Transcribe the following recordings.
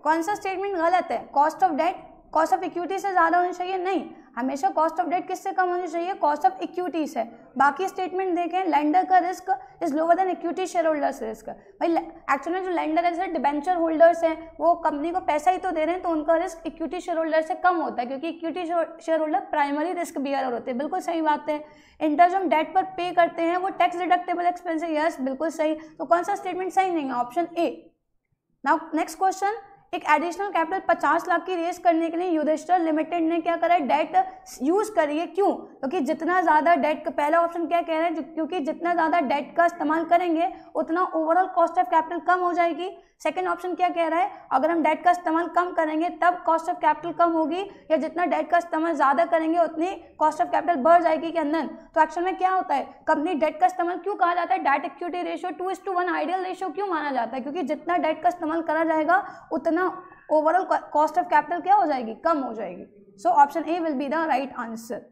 कौन सा स्टेटमेंट गलत है? Cost of debt cost of equity से ज़्यादा होनी चाहिए? नहीं, हमेशा कॉस्ट ऑफ डेट किससे कम होनी चाहिए? कॉस्ट ऑफ इक्विटी से। बाकी स्टेटमेंट देखें, लेंडर का risk is lower than equity share holders risk. भाई एक्चुअली में जो लेंडर है, जैसे डिबेंचर होल्डर्स हैं, वो कंपनी को पैसा ही तो दे रहे हैं, तो उनका रिस्क इक्विटी शेयर होल्डर से कम होता है, क्योंकि equity share holder primary risk bearer होते हैं। बिल्कुल सही बात है। इंटरेस्ट हम डेट पर पे करते हैं वो टैक्स डिडक्टेबल एक्सपेंस है, यस बिल्कुल सही। तो कौन सा स्टेटमेंट सही नहीं है? ऑप्शन ए। नाउ नेक्स्ट क्वेश्चन, एक एडिशनल कैपिटल 50 लाख की रेस करने के लिए युधिष्ठिर लिमिटेड ने क्या करा है? डेट यूज करी है। क्यों? क्योंकि जितना ज़्यादा डेट का, पहला ऑप्शन क्या कह रहे हैं? क्योंकि जितना ज़्यादा डेट का इस्तेमाल करेंगे उतना ओवरऑल कॉस्ट ऑफ कैपिटल कम हो जाएगी। सेकंड ऑप्शन क्या कह रहा है? अगर हम डेट का इस्तेमाल कम करेंगे तब कॉस्ट ऑफ कैपिटल कम होगी, या जितना डेट का इस्तेमाल ज़्यादा करेंगे उतनी कॉस्ट ऑफ कैपिटल बढ़ जाएगी के अंदर। तो एक्चुअल में क्या होता है? कंपनी डेट का इस्तेमाल क्यों कहा जाता है? Debt equity ratio 2:1 ideal ratio क्यों माना जाता है? क्योंकि जितना डेट का इस्तेमाल करा जाएगा उतना ओवरऑल कॉस्ट ऑफ कैपिटल क्या हो जाएगी? कम हो जाएगी। सो option A will be the right answer.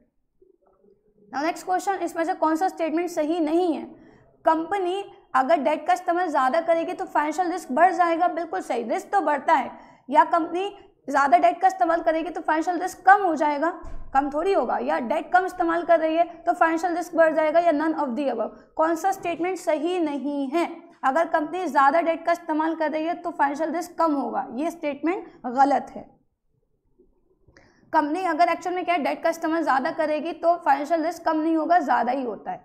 Now next question, इसमें से कौन सा स्टेटमेंट सही नहीं है? कंपनी अगर डेट का इस्तेमाल ज़्यादा करेगी तो फाइनेंशियल रिस्क बढ़ जाएगा, बिल्कुल सही, रिस्क तो बढ़ता है। या कंपनी ज़्यादा डेट का इस्तेमाल करेगी तो फाइनेंशियल रिस्क कम हो जाएगा? कम थोड़ी होगा। या डेट कम इस्तेमाल कर रही है तो फाइनेंशियल रिस्क बढ़ जाएगा, या नन ऑफ दी अबव। कौन सा स्टेटमेंट सही नहीं है? अगर कंपनी ज़्यादा डेट का इस्तेमाल कर रही है तो फाइनेंशियल रिस्क कम होगा, ये स्टेटमेंट गलत है। कंपनी अगर एक्चुअल में क्या है, डेट का इस्तेमाल ज़्यादा करेगी तो फाइनेंशियल रिस्क कम नहीं होगा, ज़्यादा ही होता है।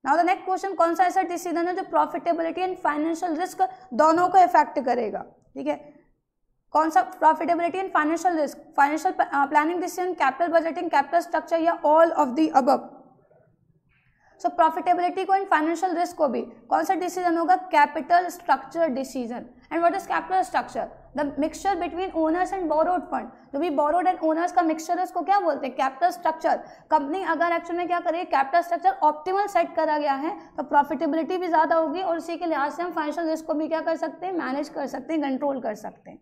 नाउ द नेक्स्ट क्वेश्चन, कौन सा ऐसा डिसीजन है जो प्रॉफिटेबिलिटी एंड फाइनेंशियल रिस्क दोनों को इफेक्ट करेगा? ठीक है, कौन सा? Profitability and financial risk, financial planning decision, capital budgeting, capital structure, या all of the above. So profitability को एंड फाइनेंशियल रिस्क को भी कौन सा डिसीजन होगा? Capital structure decision. And what is capital structure? The mixture between owners and borrowed fund. जो भी borrowed and owners का मिक्सचर है उसको क्या बोलते हैं? Capital structure. कंपनी अगर एक्चुअल में क्या करेगी, कैपिटल स्ट्रक्चर ऑप्टिमल सेट करा गया है तो प्रॉफिटेबिलिटी भी ज़्यादा होगी, और उसी के लिहाज से हम फाइनेंशियल रिस्क को भी क्या कर सकते हैं? मैनेज कर सकते हैं, कंट्रोल कर सकते हैं।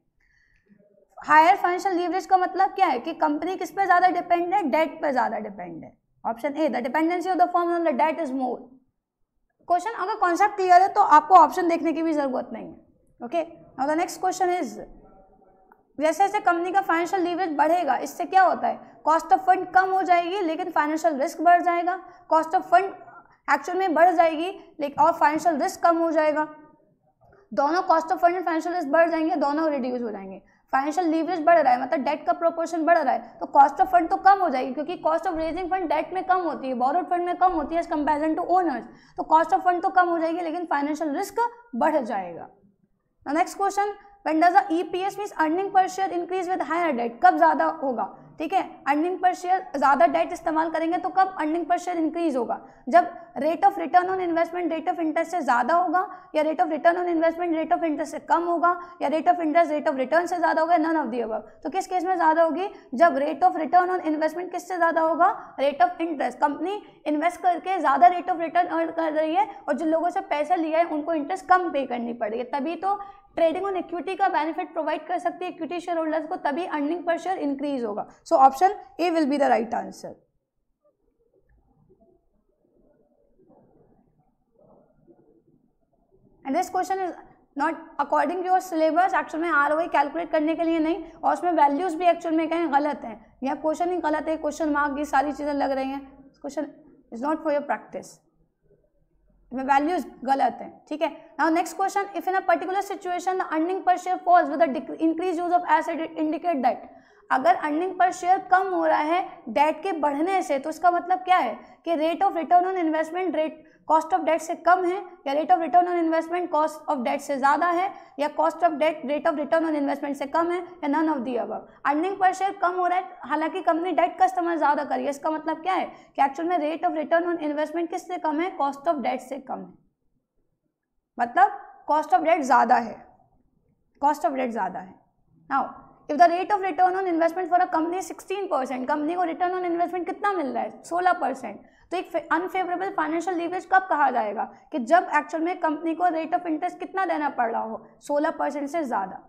हायर फाइनेंशियल लीवरेज का मतलब क्या है? कि कंपनी किस पे ज़्यादा डिपेंड है? डेट पे ज़्यादा डिपेंड है। Option A, the dependency of the firm on the debt is more. Question अगर कॉन्सेप्ट क्लियर है तो आपको ऑप्शन देखने की भी जरूरत नहीं है। Okay, now the next question is, जैसे जैसे कंपनी का फाइनेंशियल लीवरेज बढ़ेगा इससे क्या होता है? कॉस्ट ऑफ फंड कम हो जाएगी लेकिन फाइनेंशियल रिस्क बढ़ जाएगा। कॉस्ट ऑफ फंड एक्चुअल में बढ़ जाएगी लेकिन और फाइनेंशियल रिस्क कम हो जाएगा। दोनों cost of fund and financial risk बढ़ जाएंगे, दोनों रिड्यूस हो जाएंगे। फाइनेंशियल लीवरेज बढ़ रहा है मतलब डेट का प्रोपोर्शन बढ़ रहा है, तो कॉस्ट ऑफ फंड तो कम हो जाएगी, क्योंकि cost of raising fund debt में कम होती है, बोरोड फंड में कम होती है एज कंपेरिजन टू ओनर्स। तो कॉस्ट ऑफ फंड तो कम हो जाएगी लेकिन फाइनेंशियल रिस्क बढ़ जाएगा। Next question, when does the EPS means earning पर share increase with higher debt? कब ज़्यादा होगा? ठीक है, अर्निंग पर शेयर ज़्यादा डेट इस्तेमाल करेंगे तो कब अर्निंग पर शेयर इंक्रीज होगा? जब rate of return on investment rate of interest से ज़्यादा होगा, या rate of return on investment rate of interest से कम होगा, या rate of interest rate of return से ज़्यादा होगा, नन ऑफ दी अबव। तो किस केस में ज़्यादा होगी? जब rate of return on investment किससे ज़्यादा होगा? Rate of interest. Company invest करके ज़्यादा रेट ऑफ रिटर्न अर्न कर रही है और जिन लोगों से पैसा लिया है उनको इंटरेस्ट कम पे करनी पड़ रही है, तभी तो ट्रेडिंग ऑन इक्विटी का बेनिफिट प्रोवाइड कर सकती है इक्विटी शेयर होल्डर्स को, तभी अर्निंग पर शेयर इंक्रीज होगा। So option A will be the right answer. And this question is not according to your syllabus, actual में आरओआई कैलकुलेट करने के लिए नहीं, और उसमें वैल्यूज भी एक्चुअल में कहीं गलत हैं, या क्वेश्चन ही गलत है, क्वेश्चन मार्क ये सारी चीज़ें लग रही हैं, question is not for your practice, में वैल्यूज गलत है। ठीक है, now next question, if in a particular situation the earning पर share falls with the increase use of asset indicate that. अगर अर्निंग पर शेयर कम हो रहा है डेट के बढ़ने से, तो इसका मतलब क्या है कि rate of return on investment rate cost of debt से कम है, या rate of return on investment cost of debt से ज़्यादा है, या cost of debt rate of return on investment से कम है, या none of the above. Earning पर शेयर कम हो रहा है हालांकि कंपनी डेट का इस्तेमाल ज़्यादा करी है, इसका मतलब क्या है कि एक्चुअल में rate of return on investment किससे कम है? कॉस्ट ऑफ डेट से कम है, मतलब कॉस्ट ऑफ डेट ज़्यादा है, कॉस्ट ऑफ डेट ज़्यादा है। Now if the rate of return on investment for a company 16%, company को रिटर्न ऑन इन्वेस्टमेंट कितना मिल रहा है? 16%। तो एक अनफेवरेबल फाइनेंशियल लीवरेज कब कहा जाएगा? कि जब एक्चुअल में कंपनी को रेट ऑफ इंटरेस्ट कितना देना पड़ रहा हो? 16% से ज़्यादा,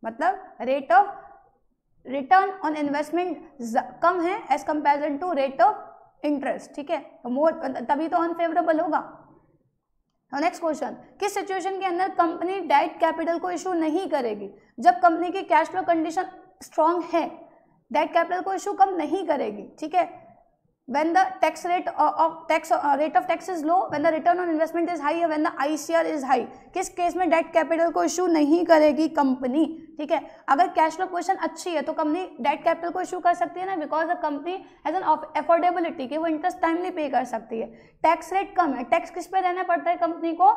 मतलब rate of return on investment कम है as comparison to rate of interest. ठीक है, तो मोर, तभी तो अनफेवरेबल होगा। नेक्स्ट क्वेश्चन, किस सिचुएशन के अंदर कंपनी डेट कैपिटल को इशू नहीं करेगी? जब कंपनी की कैश फ्लो कंडीशन स्ट्रांग है, डेट कैपिटल को इशू कम नहीं करेगी, ठीक है। When the rate of tax is low, when the return on investment is high, when the ICR is high, किस केस में डेट कैपिटल को इशू नहीं करेगी कंपनी? ठीक है, अगर कैश फ्लो पोजीशन अच्छी है तो कंपनी डेट कैपिटल को इशू कर सकती है ना, because the company has an affordability कि वो इंटरेस्ट टाइमली पे कर सकती है। टैक्स रेट कम है, टैक्स किस पे रहना पड़ता है कंपनी को?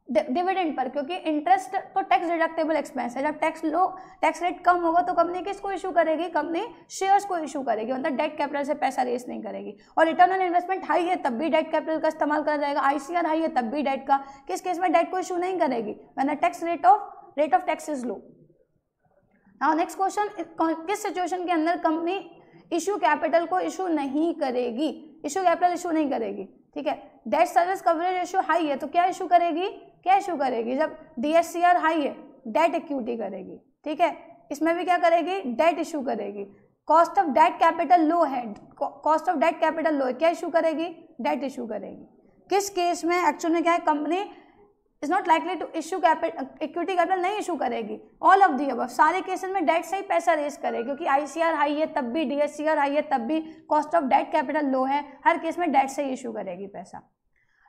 डिविडेंड पर, क्योंकि इंटरेस्ट तो टैक्स डिडक्टेबल एक्सपेंस है। जब टैक्स रेट कम होगा तो कंपनी किसको इशू करेगी? कंपनी शेयर्स को इशू करेगी, मतलब डेट कैपिटल से पैसा रेस नहीं करेगी। और रिटर्न ऑन इन्वेस्टमेंट हाई है तब भी डेट कैपिटल का इस्तेमाल करा जाएगा, ICR हाई है तब भी डेट का। किस केस में डेट को इशू नहीं करेगी? When the tax rate of tax is low. Now next question, किस सिचुएशन के अंदर कंपनी इशू कैपिटल को इशू नहीं करेगी? इशू कैपिटल इशू नहीं करेगी, ठीक है। Debt service coverage ratio high है तो क्या इशू करेगी? क्या इशू करेगी? जब DSCR हाई है डेट इक्विटी करेगी, ठीक है। इसमें भी क्या करेगी? डेट इशू करेगी। कॉस्ट ऑफ डेट कैपिटल लो है, कॉस्ट ऑफ डेट कैपिटल लो है, क्या इशू करेगी? डेट इशू करेगी। किस केस में एक्चुअल में क्या है? Company is not likely to issue equity capital नहीं इशू करेगी। ऑल ऑफ दी अबव, सारे केसेस में डेट से ही पैसा रेस करेगी, क्योंकि ICR हाई है तब भी, DSCR हाई है तब भी, कॉस्ट ऑफ डेट कैपिटल लो है, हर केस में डेट से ही इशू करेगी पैसा।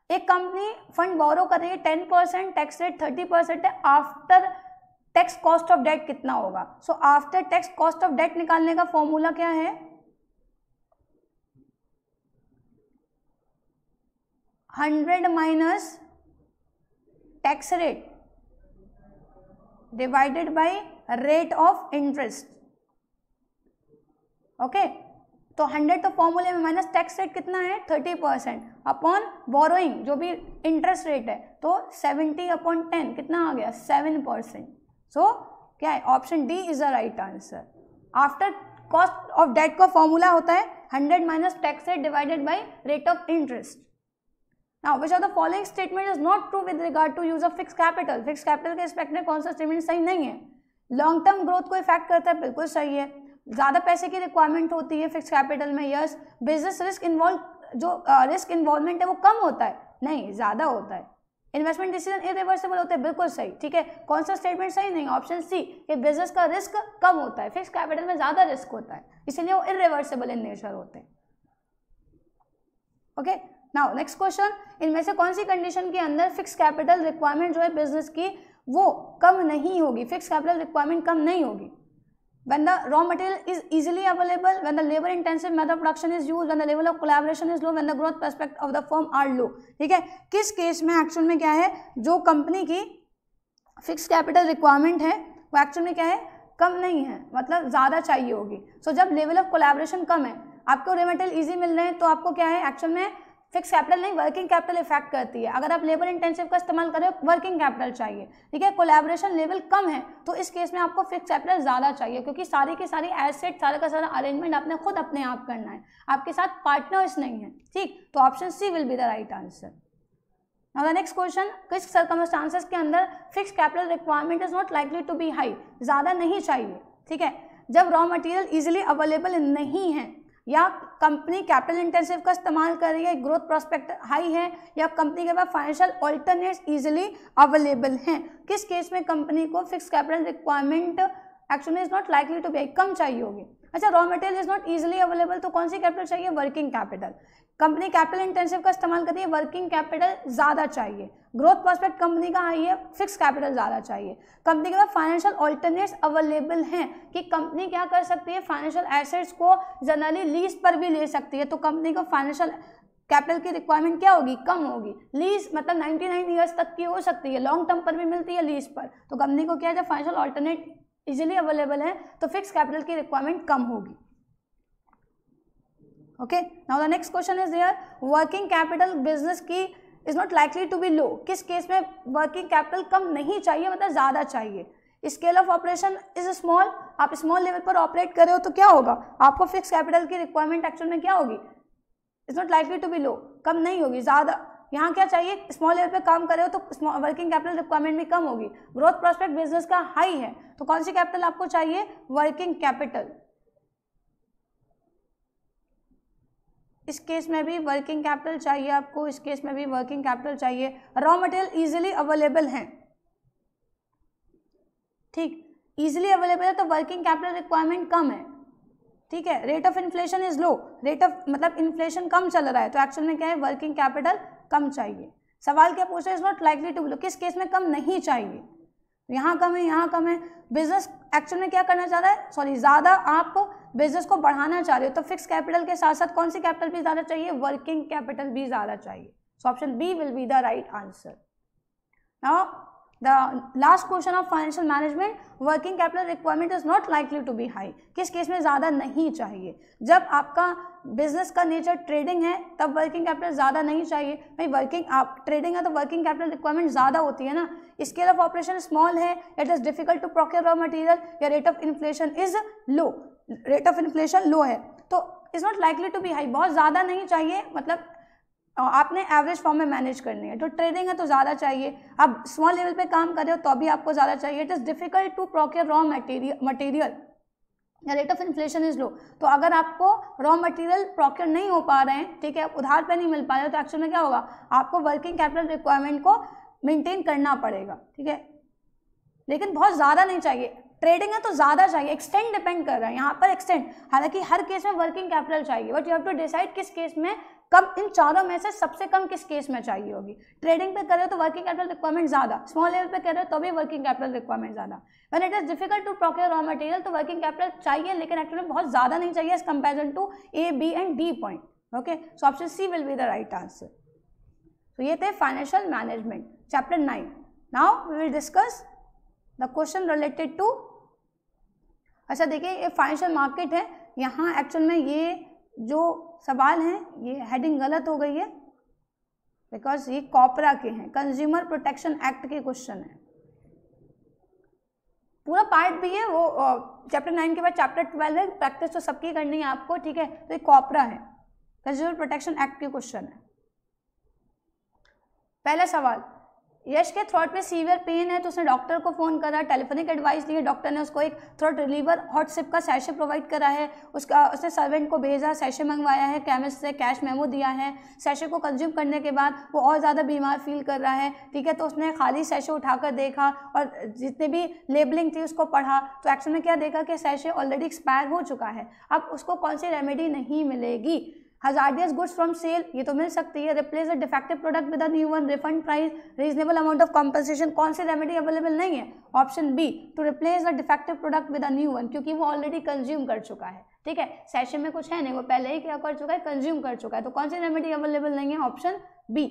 एक कंपनी फंड बोरो कर रही है 10%, टैक्स रेट 30% है, after tax cost of debt कितना होगा? So after tax cost of debt निकालने का फॉर्मूला क्या है? 100 minus tax rate divided by rate of interest. Okay, तो 100 तो फॉर्मूले में, माइनस टैक्स रेट कितना है? 30% अपॉन बोरोइंग जो भी इंटरेस्ट रेट है, तो 70/10 कितना आ गया? 7%। सो क्या है? Option D is the right answer. After cost of debt का फॉर्मूला होता है 100 minus tax rate divided by rate of interest. Now which of the following statement is not true with regard to use of fix capital? Fix capital के respect में कौन सा statement सही नहीं है? लॉन्ग टर्म ग्रोथ को effect करता है, बिल्कुल सही है। ज़्यादा पैसे की रिक्वायरमेंट होती है फिक्स कैपिटल में, यस। बिजनेस रिस्क इन्वॉल्व, जो रिस्क इन्वॉल्वमेंट है वो कम होता है, नहीं ज़्यादा होता है। इन्वेस्टमेंट डिसीजन इरिवर्सिबल होते हैं, बिल्कुल सही, ठीक है। कौन सा स्टेटमेंट सही नहीं? ऑप्शन सी, कि बिजनेस का रिस्क कम होता है, फिक्स कैपिटल में ज़्यादा रिस्क होता है, इसीलिए वो इरिवर्सिबल इन नेचर होते हैं। ओके, नाउ नेक्स्ट क्वेश्चन, इनमें से कौन सी कंडीशन के अंदर फिक्स कैपिटल रिक्वायरमेंट जो है बिजनेस की वो कम नहीं होगी? फिक्स कैपिटल रिक्वायरमेंट कम नहीं होगी। When the raw material is easily available, when the labor intensive method of production is used, when the level of collaboration is low, when the growth prospect of the firm are low, ठीक है। किस case में actual में क्या है? जो company की fix capital requirement है वो एक्चुअल में क्या है? कम नहीं है, मतलब ज़्यादा चाहिए होगी। सो जब लेवल ऑफ कोलैबोरेशन कम है, आपको रॉ मटेरियल ईजी मिल रहे हैं, तो आपको क्या है? एक्चुअल में फिक्स कैपिटल नहीं, वर्किंग कैपिटल इफेक्ट करती है। अगर आप लेबर इंटेंसिव का इस्तेमाल कर रहे हो, वर्किंग कैपिटल चाहिए, ठीक है। कोलैबोरेशन लेवल कम है तो इस केस में आपको फिक्स कैपिटल ज़्यादा चाहिए, क्योंकि सारी की सारी एसेट, सारा का सारा अरेंजमेंट आपने खुद अपने आप करना है, आपके साथ पार्टनर्स नहीं है, ठीक। तो option C will be the right answer. Now the next question, किस सर्कमस्टांसेस के अंदर fix capital requirement is not likely to be high? ज़्यादा नहीं चाहिए, ठीक है। जब रॉ मटेरियल इजीली अवेलेबल नहीं है, या कंपनी कैपिटल इंटेंसिव का इस्तेमाल कर रही है, ग्रोथ प्रोस्पेक्ट हाई है, या कंपनी के पास फाइनेंशियल ऑल्टरनेट्स इजीली अवेलेबल हैं, किस केस में कंपनी को fix capital requirement actually is not likely to be, कम चाहिए होगी? अच्छा, raw material is not easily available तो कौन सी कैपिटल चाहिए? Working capital. Company capital intensive का इस्तेमाल करती है, वर्किंग कैपिटल ज़्यादा चाहिए। ग्रोथ प्रोस्पेक्ट कंपनी का हाई है, फिक्स कैपिटल ज़्यादा चाहिए। कंपनी के पास फाइनेंशियल ऑल्टरनेट्स अवेलेबल हैं, कि कंपनी क्या कर सकती है? फाइनेंशियल एसेट्स को जनरली लीज पर भी ले सकती है, तो कंपनी को फाइनेंशियल कैपिटल की रिक्वायरमेंट क्या होगी? कम होगी। लीज मतलब 99 ईयर्स तक की हो सकती है, लॉन्ग टर्म पर भी मिलती है लीज पर, तो कंपनी को क्या है? जब फाइनेंशियल ऑल्टरनेट इजीली अवेलेबल है तो फिक्स कैपिटल की रिक्वायरमेंट कम होगी। Okay, now the next question is there, working capital business की is not likely to be low? किस केस में वर्किंग कैपिटल कम नहीं चाहिए, मतलब ज़्यादा चाहिए? Scale of operation is small, आप स्मॉल लेवल पर ऑपरेट कर रहे हो तो क्या होगा? आपको फिक्स कैपिटल की रिक्वायरमेंट एक्चुअल में क्या होगी? Is not likely to be low, कम नहीं होगी, ज़्यादा। यहाँ क्या चाहिए? स्मॉल लेवल पे काम कर रहे हो तो वर्किंग कैपिटल रिक्वायरमेंट भी कम होगी। ग्रोथ प्रोस्पेक्ट बिजनेस का हाई है, तो कौन सी कैपिटल आपको चाहिए? Working capital. इस केस में भी वर्किंग कैपिटल चाहिए आपको, इस केस में भी वर्किंग कैपिटल चाहिए। रॉ मटेरियल इजीली अवेलेबल है, ठीक, इजीली अवेलेबल है तो वर्किंग कैपिटल रिक्वायरमेंट कम है, ठीक है। Rate of inflation is low, rate of मतलब इन्फ्लेशन कम चल रहा है तो एक्चुअल में क्या है, वर्किंग कैपिटल कम चाहिए। सवाल क्या पूछा, इज नॉट लाइकली टू, किस केस में कम नहीं चाहिए, यहाँ कम है, यहाँ कम है। बिजनेस एक्चुअल में क्या करना चाह रहा है, सॉरी ज़्यादा आप बिजनेस को बढ़ाना चाह रहे हो तो फिक्स कैपिटल के साथ साथ कौन सी कैपिटल भी ज़्यादा चाहिए, वर्किंग कैपिटल भी ज़्यादा चाहिए। So option B will be the right answer. Now the last question of financial management, working capital requirement is not likely to be high, किस केस में ज़्यादा नहीं चाहिए। जब आपका बिजनेस का नेचर ट्रेडिंग है तब वर्किंग कैपिटल ज़्यादा नहीं चाहिए, भाई वर्किंग आप ट्रेडिंग है तो वर्किंग कैपिटल रिक्वायरमेंट ज़्यादा होती है ना। स्केल ऑफ ऑपरेशन स्मॉल है, it is difficult to procure raw material, या rate of inflation is low, rate of inflation low है तो is not likely to be high, बहुत ज़्यादा नहीं चाहिए, मतलब आपने एवरेज फॉर्म में मैनेज करनी है। तो ट्रेडिंग है तो ज़्यादा चाहिए, आप स्मॉल लेवल पे काम कर रहे हो तो भी आपको ज़्यादा चाहिए। It is difficult to procure raw material, या rate of inflation is low, तो अगर आपको रॉ मटेरियल प्रोक्योर नहीं हो पा रहे हैं, ठीक है, उधार पे नहीं मिल पा रहे हो तो एक्चुअल में क्या होगा, आपको वर्किंग कैपिटल रिक्वायरमेंट को मेंटेन करना पड़ेगा, ठीक है, लेकिन बहुत ज़्यादा नहीं चाहिए। ट्रेडिंग है तो ज़्यादा चाहिए, एक्सटेंड डिपेंड कर रहा है यहाँ पर एक्सटेंड, हालांकि हर केस में वर्किंग कैपिटल चाहिए, but you have to decide किस केस में कम, इन चारों में से सबसे कम किस केस में चाहिए होगी। ट्रेडिंग पे कर रहे हो तो वर्किंग कैपिटल रिक्वायरमेंट ज़्यादा, स्मॉल लेवल पे कर रहे हो तो भी वर्किंग कैपिटल रिक्वायरमेंट ज़्यादा। When it is difficult to procure raw material तो वर्किंग कैपिटल चाहिए लेकिन एक्चुअली बहुत ज़्यादा नहीं चाहिए as comparison to A, B and D point. Okay, so option C will be the right answer. तो ये थे financial management chapter 9। Now we will discuss the question related to, अच्छा देखिए ये फाइनेंशियल मार्केट है, यहाँ एक्चुअल में ये जो सवाल हैं ये हेडिंग गलत हो गई है बिकॉज ये कॉपरा के हैं, कंज्यूमर प्रोटेक्शन एक्ट के क्वेश्चन है। पूरा पार्ट भी है वो चैप्टर 9 के बाद चैप्टर 12 है, प्रैक्टिस तो सबकी करनी है आपको, ठीक है। तो ये कॉपरा है, कंज्यूमर प्रोटेक्शन एक्ट के क्वेश्चन है। पहला सवाल, यश के थ्रोट में सीवियर पेन है तो उसने डॉक्टर को फ़ोन करा, टेलीफोनिक एडवाइस ली, डॉक्टर ने उसको एक थ्रोट रिलीवर हॉट सिप का सैशे प्रोवाइड करा है, उसने सर्वेंट को भेजा, सैशे मंगवाया है, केमिस्ट से कैश मेमो दिया है, सैशे को कंज्यूम करने के बाद वो और ज़्यादा बीमार फील कर रहा है, ठीक है, तो उसने खाली सैशे उठाकर देखा और जितने भी लेबलिंग थी उसको पढ़ा तो एक्चुअल में क्या देखा कि सैशे ऑलरेडी एक्सपायर हो चुका है। अब उसको कौन सी रेमेडी नहीं मिलेगी, हजार्डियस गुड्स फ्रॉम सेल ये तो मिल सकती है, replace the defective product with a new one, refund price, reasonable amount of compensation, कौन सी रेमेडी अवेलेबल नहीं है, option B to replace the defective product with a new one, क्योंकि वो ऑलरेडी कंज्यूम कर चुका है, ठीक है, सैशे में कुछ है नहीं, वो पहले ही क्या कर चुका है, कंज्यूम कर चुका है, तो कौन सी रेमेडी अवेलेबल नहीं है, ऑप्शन बी,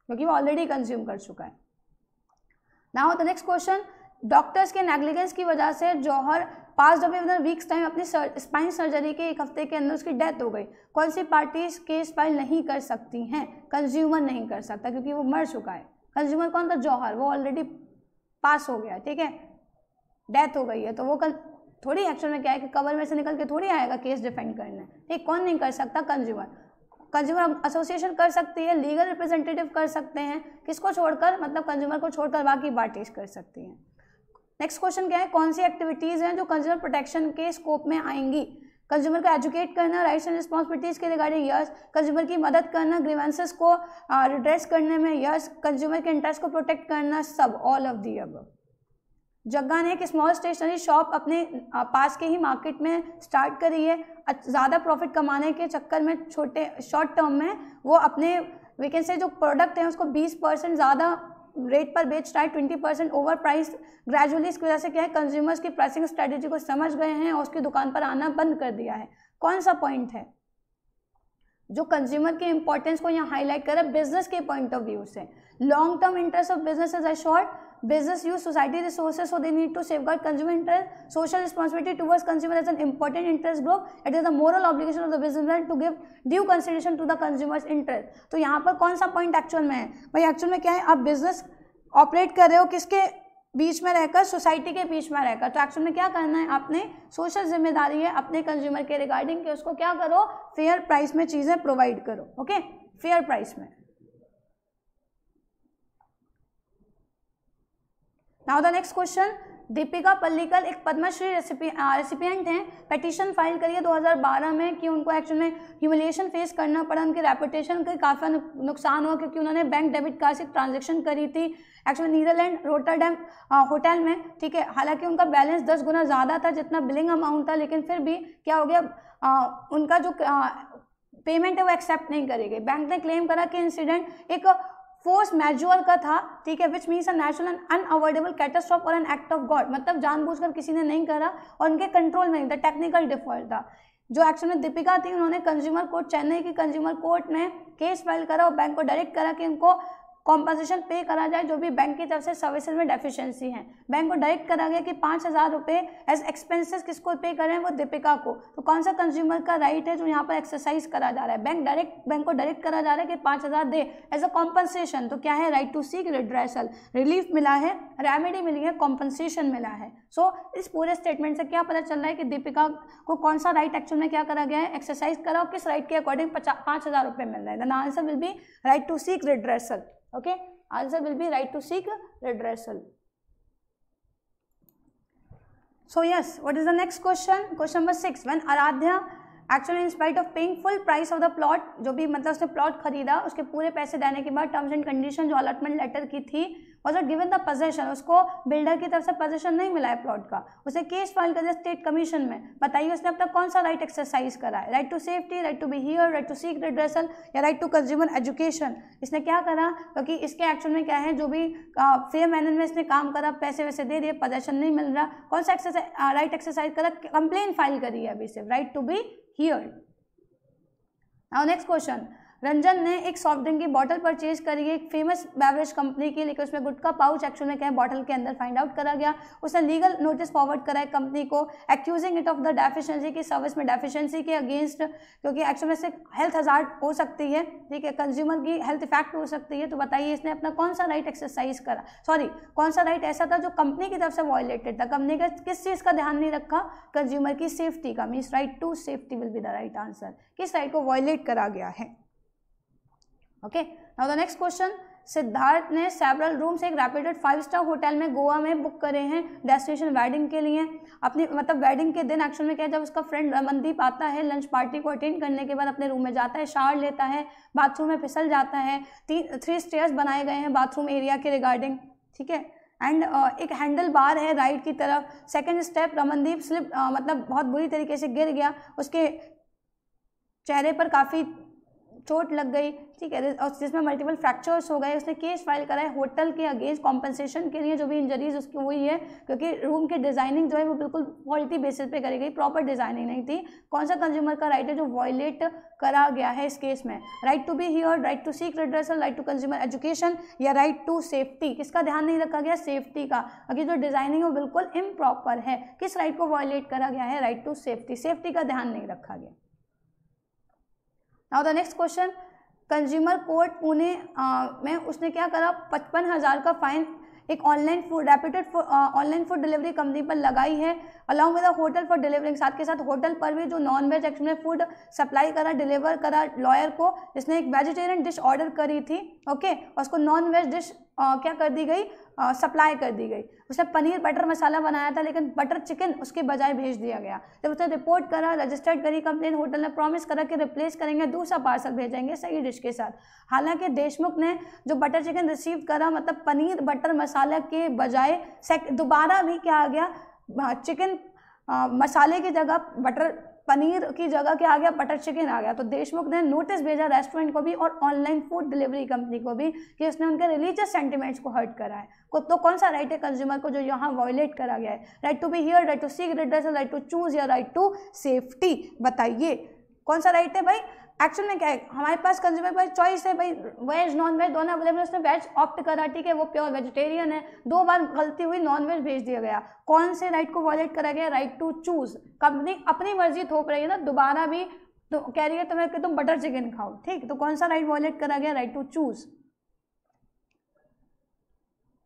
क्योंकि वो ऑलरेडी कंज्यूम कर चुका है। Now the next question, doctors के नेग्लिजेंस की वजह से Jauhar pass away with weeks time अपनी स्पाइन सर्जरी के एक हफ्ते के अंदर उसकी डेथ हो गई, कौन सी पार्टी केस फाइल नहीं कर सकती हैं, कंज्यूमर नहीं कर सकता क्योंकि वो मर चुका है। कंज्यूमर कौन था, जौहर, वो ऑलरेडी पास हो गया, ठीक है, डेथ हो गई है, तो वो कल थोड़ी एक्चुअल में क्या है कि कवर में से निकल के थोड़ी आएगा केस डिफेंड करने, ठीक, कौन नहीं कर सकता, कंज्यूमर। कंज्यूमर एसोसिएशन कर सकती है, लीगल रिप्रेजेंटेटिव कर सकते हैं, किसको छोड़कर, मतलब कंज्यूमर को छोड़कर बाकी पार्टीज कर सकती हैं। नेक्स्ट क्वेश्चन क्या है, कौन सी एक्टिविटीज़ हैं जो कंज्यूमर प्रोटेक्शन के स्कोप में आएंगी, कंज्यूमर को एजुकेट करना, राइट्स एंड रिस्पॉन्सिबिलिटीज़ के रिगार्डिंग यस, कंज्यूमर की मदद करना, ग्रीवेंसेस को रिड्रेस करने में यस, कंज्यूमर के इंटरेस्ट को प्रोटेक्ट करना, सब, ऑल ऑफ दी अबव। जग्गा ने एक स्मॉल स्टेशनरी शॉप अपने पास के ही मार्केट में स्टार्ट करी है, ज़्यादा प्रॉफिट कमाने के चक्कर में छोटे शॉर्ट टर्म में वो अपने वीकेंड से जो प्रोडक्ट हैं उसको 20% ज़्यादा रेट पर बेच रहा है, 20% ओवर प्राइस। ग्रेजुअली इसकी वजह से क्या है, कंज्यूमर्स की प्राइसिंग स्ट्रेटेजी को समझ गए हैं और उसकी दुकान पर आना बंद कर दिया है। कौन सा पॉइंट है जो कंज्यूमर के इंपॉर्टेंस को यहाँ हाईलाइट कर रहा है बिजनेस के पॉइंट ऑफ व्यू से, long term interest of business is assured, business use society resources so they need to safeguard consumer interest, social responsibility towards consumer as an important interest group, it is the moral obligation of the businessman to give due consideration to the consumer's interest। तो यहाँ पर कौन सा point actual में है भाई, actual में क्या है, आप बिजनेस ऑपरेट कर रहे हो किसके बीच में रहकर, सोसाइटी के बीच में रहकर, तो एक्चुअल में क्या करना है, आपने सोशल जिम्मेदारी है अपने कंज्यूमर के रिगार्डिंग कि उसको क्या करो, फेयर प्राइस में चीज़ें प्रोवाइड करो, ओके, फेयर प्राइस में। Now the next question, Deepika Pallikal एक पद्मश्री रेसिपिएंट हैं, पिटीशन फाइल करी है 2012 में कि उनको एक्चुअल में ह्यूमिलिएशन फेस करना पड़ा, उनके रेपुटेशन का काफ़ी नुकसान हुआ क्योंकि उन्होंने बैंक डेबिट कार्ड से ट्रांजेक्शन करी थी एक्चुअली नीदरलैंड रोटरडैम होटल में, ठीक है। हालांकि उनका बैलेंस 10 गुना ज़्यादा था जितना बिलिंग अमाउंट था, लेकिन फिर भी क्या हो गया, उनका जो पेमेंट है वो एक्सेप्ट नहीं करी गई। बैंक ने क्लेम करा कि इंसिडेंट एक फोर्स मैजुअर का था, ठीक है, which means a natural and unavoidable catastrophe और एन एक्ट ऑफ गॉड, मतलब जानबूझकर किसी ने नहीं करा और उनके कंट्रोल में नहीं था, टेक्निकल डिफॉल्ट था। जो एक्चुअल में दीपिका थी उन्होंने कंज्यूमर कोर्ट, चेन्नई की कंज्यूमर कोर्ट में केस फाइल करा और बैंक को डायरेक्ट करा कि उनको कॉम्पनसेशन पे करा जाए जो भी बैंक की तरफ से सर्विसेज में डेफिशिएंसी है। बैंक को डायरेक्ट करा गया कि 5,000 रुपये एज एक्सपेंसेस किसको पे करें, वो दीपिका को। तो कौन सा कंज्यूमर का राइट है जो यहाँ पर एक्सरसाइज करा जा रहा है, बैंक को डायरेक्ट करा जा रहा है कि 5,000 दे एज अ कॉम्पनसेशन। तो क्या है, right to seek redressal, relief मिला है, रेमेडी मिली है, कॉम्पनसेशन मिला है। सो इस पूरे स्टेटमेंट से क्या पता चल रहा है कि दीपिका को कौन सा राइट एक्चुअल में क्या करा गया है, एक्सरसाइज करा, और किस राइट के अकॉर्डिंग 5,000 रुपये मिल रहे हैं। The answer will be right to seek redressal. Okay, answer will be right to seek redressal. So yes, what is the next question? Question number 6. When Aradhya actually in spite of paying full price of the plot, जो भी मतलब उसने plot खरीदा उसके पूरे पैसे देने के बाद टर्म्स एंड कंडीशन जो अलॉटमेंट लेटर की थी was गिवन द पोजेशन, उसको बिल्डर की तरफ से पोजेशन नहीं मिला है प्लॉट का, उसे केस फाइल कर दिया स्टेट कमीशन में। बताइए उसने अब तक कौन सा राइट एक्सरसाइज करा है, right to safety, right to be hear, right to seek redressal या राइट टू कंज्यूमर एजुकेशन। इसने क्या करा, क्योंकि इसके एक्चुअल में क्या है, जो भी फेयर मैनर में इसने काम करा, पैसे वैसे दे दिए, पोजेशन नहीं मिल रहा, कौन सा राइट एक्सरसाइज करा, कंप्लेन फाइल करी है अभी सिर्फ, right to be hear. Now next question, Ranjan ने एक सॉफ्ट ड्रिंक की बॉटल परचेज करी है एक फेमस बेवरेज कंपनी की, लेकिन उसमें गुटखा पाउच एक्चुअल में क्या है बॉटल के अंदर फाइंड आउट करा गया। उसने लीगल नोटिस फॉरवर्ड करा है कंपनी को accusing it of the deficiency की, सर्विस में डेफिशिएंसी के अगेंस्ट, क्योंकि एक्चुअल में से हेल्थ हजार्ड हो सकती है, ठीक है, कंज्यूमर की हेल्थ इफेक्ट हो सकती है। तो बताइए इसने अपना कौन सा राइट एक्सरसाइज करा, सॉरी कौन सा राइट ऐसा था जो कंपनी की तरफ से वायलेटेड था, कंपनी का किस चीज़ का ध्यान नहीं रखा, कंज्यूमर की सेफ्टी का, means right to safety will be the right answer, किस राइट को वायलेट करा गया है। Okay, now the next question, Siddharth ने सेवरल रूम्स एक रेप्यूटेड 5-स्टार होटल में गोवा में बुक करे हैं डेस्टिनेशन वेडिंग के लिए। अपनी मतलब वेडिंग के दिन एक्चुअल में क्या, जब उसका फ्रेंड रमनदीप आता है लंच पार्टी को अटेंड करने के बाद अपने रूम में जाता है, शावर लेता है, बाथरूम में फिसल जाता है, 3 स्टेयर्स बनाए गए हैं बाथरूम एरिया के रिगार्डिंग, ठीक है, एंड एक हैंडल बार है राइट की तरफ। सेकेंड स्टेप, रमनदीप स्लिप मतलब बहुत बुरी तरीके से गिर गया, उसके चेहरे पर काफ़ी चोट लग गई, ठीक है, और जिसमें मल्टीपल फ्रैक्चर्स हो गए। उसने केस फाइल करा है होटल के अगेंस्ट कॉम्पनसेशन के लिए जो भी इंजरीज उसकी हुई है, क्योंकि रूम की डिजाइनिंग जो है वो बिल्कुल फॉल्टी बेसिस पे करी गई, प्रॉपर डिजाइनिंग नहीं थी। कौन सा कंज्यूमर का राइट है जो वायलेट करा गया है इस केस में, right to be hear, right to seek redressal, right to consumer education या राइट टू सेफ्टी। किसका ध्यान नहीं रखा गया, सेफ्टी का, क्योंकि जो डिजाइनिंग है वो बिल्कुल इम्प्रॉपर है। किस राइट को वायलेट करा गया है, राइट टू सेफ्टी, सेफ्टी का ध्यान नहीं रखा गया। Now the next question, consumer court Pune में उसने क्या करा, 55,000 का फाइन एक online food reputed online food delivery company पर लगाई है, along with the hotel for delivering, साथ के साथ होटल पर भी जो नॉन वेज एक्चुअल में फूड सप्लाई करा, डिलीवर करा लॉयर को, जिसने एक वेजिटेरियन डिश ऑर्डर करी थी, ओके, और उसको नॉन वेज डिश क्या कर दी गई, सप्लाई कर दी गई। उसने पनीर बटर मसाला बनाया था लेकिन बटर चिकन उसके बजाय भेज दिया गया। जब उसने रिपोर्ट करा, रजिस्टर्ड करी कंप्लेन, होटल ने प्रॉमिस करा कि रिप्लेस करेंगे, दूसरा पार्सल भेजेंगे सही डिश के साथ। हालांकि देशमुख ने जो बटर चिकन रिसीव करा, मतलब पनीर बटर मसाला के बजाय दोबारा भी क्या आ गया, चिकन मसाले की जगह पनीर की जगह क्या आ गया, बटर चिकन आ गया। तो देशमुख ने नोटिस भेजा रेस्टोरेंट को भी और ऑनलाइन फूड डिलीवरी कंपनी को भी कि उसने उनके रिलीजियस सेंटिमेंट्स को हर्ट करा है। तो कौन सा राइट है कंज्यूमर को जो यहाँ वायलेट करा गया है, right to be hear, right to seek redressal, right to choose या राइट टू सेफ्टी। बताइए कौन सा राइट है भाई। एक्चुअल में क्या है, हमारे पास कंज्यूमर पास चॉइस है भाई, वेज नॉन वेज दोनों अवेलेबल। उसने वेज ऑप्ट करा, ठीक है, वो प्योर वेजिटेरियन है, 2 बार गलती हुई, नॉन वेज भेज दिया गया। कौन से राइट को वायलेट करा गया, राइट टू चूज। कंपनी अपनी मर्जी थोप रही है ना, दोबारा भी तो कह रही है तुम्हें कि तुम बटर चिकन खाओ, ठीक, तो कौन सा राइट वायलेट करा गया, right to choose.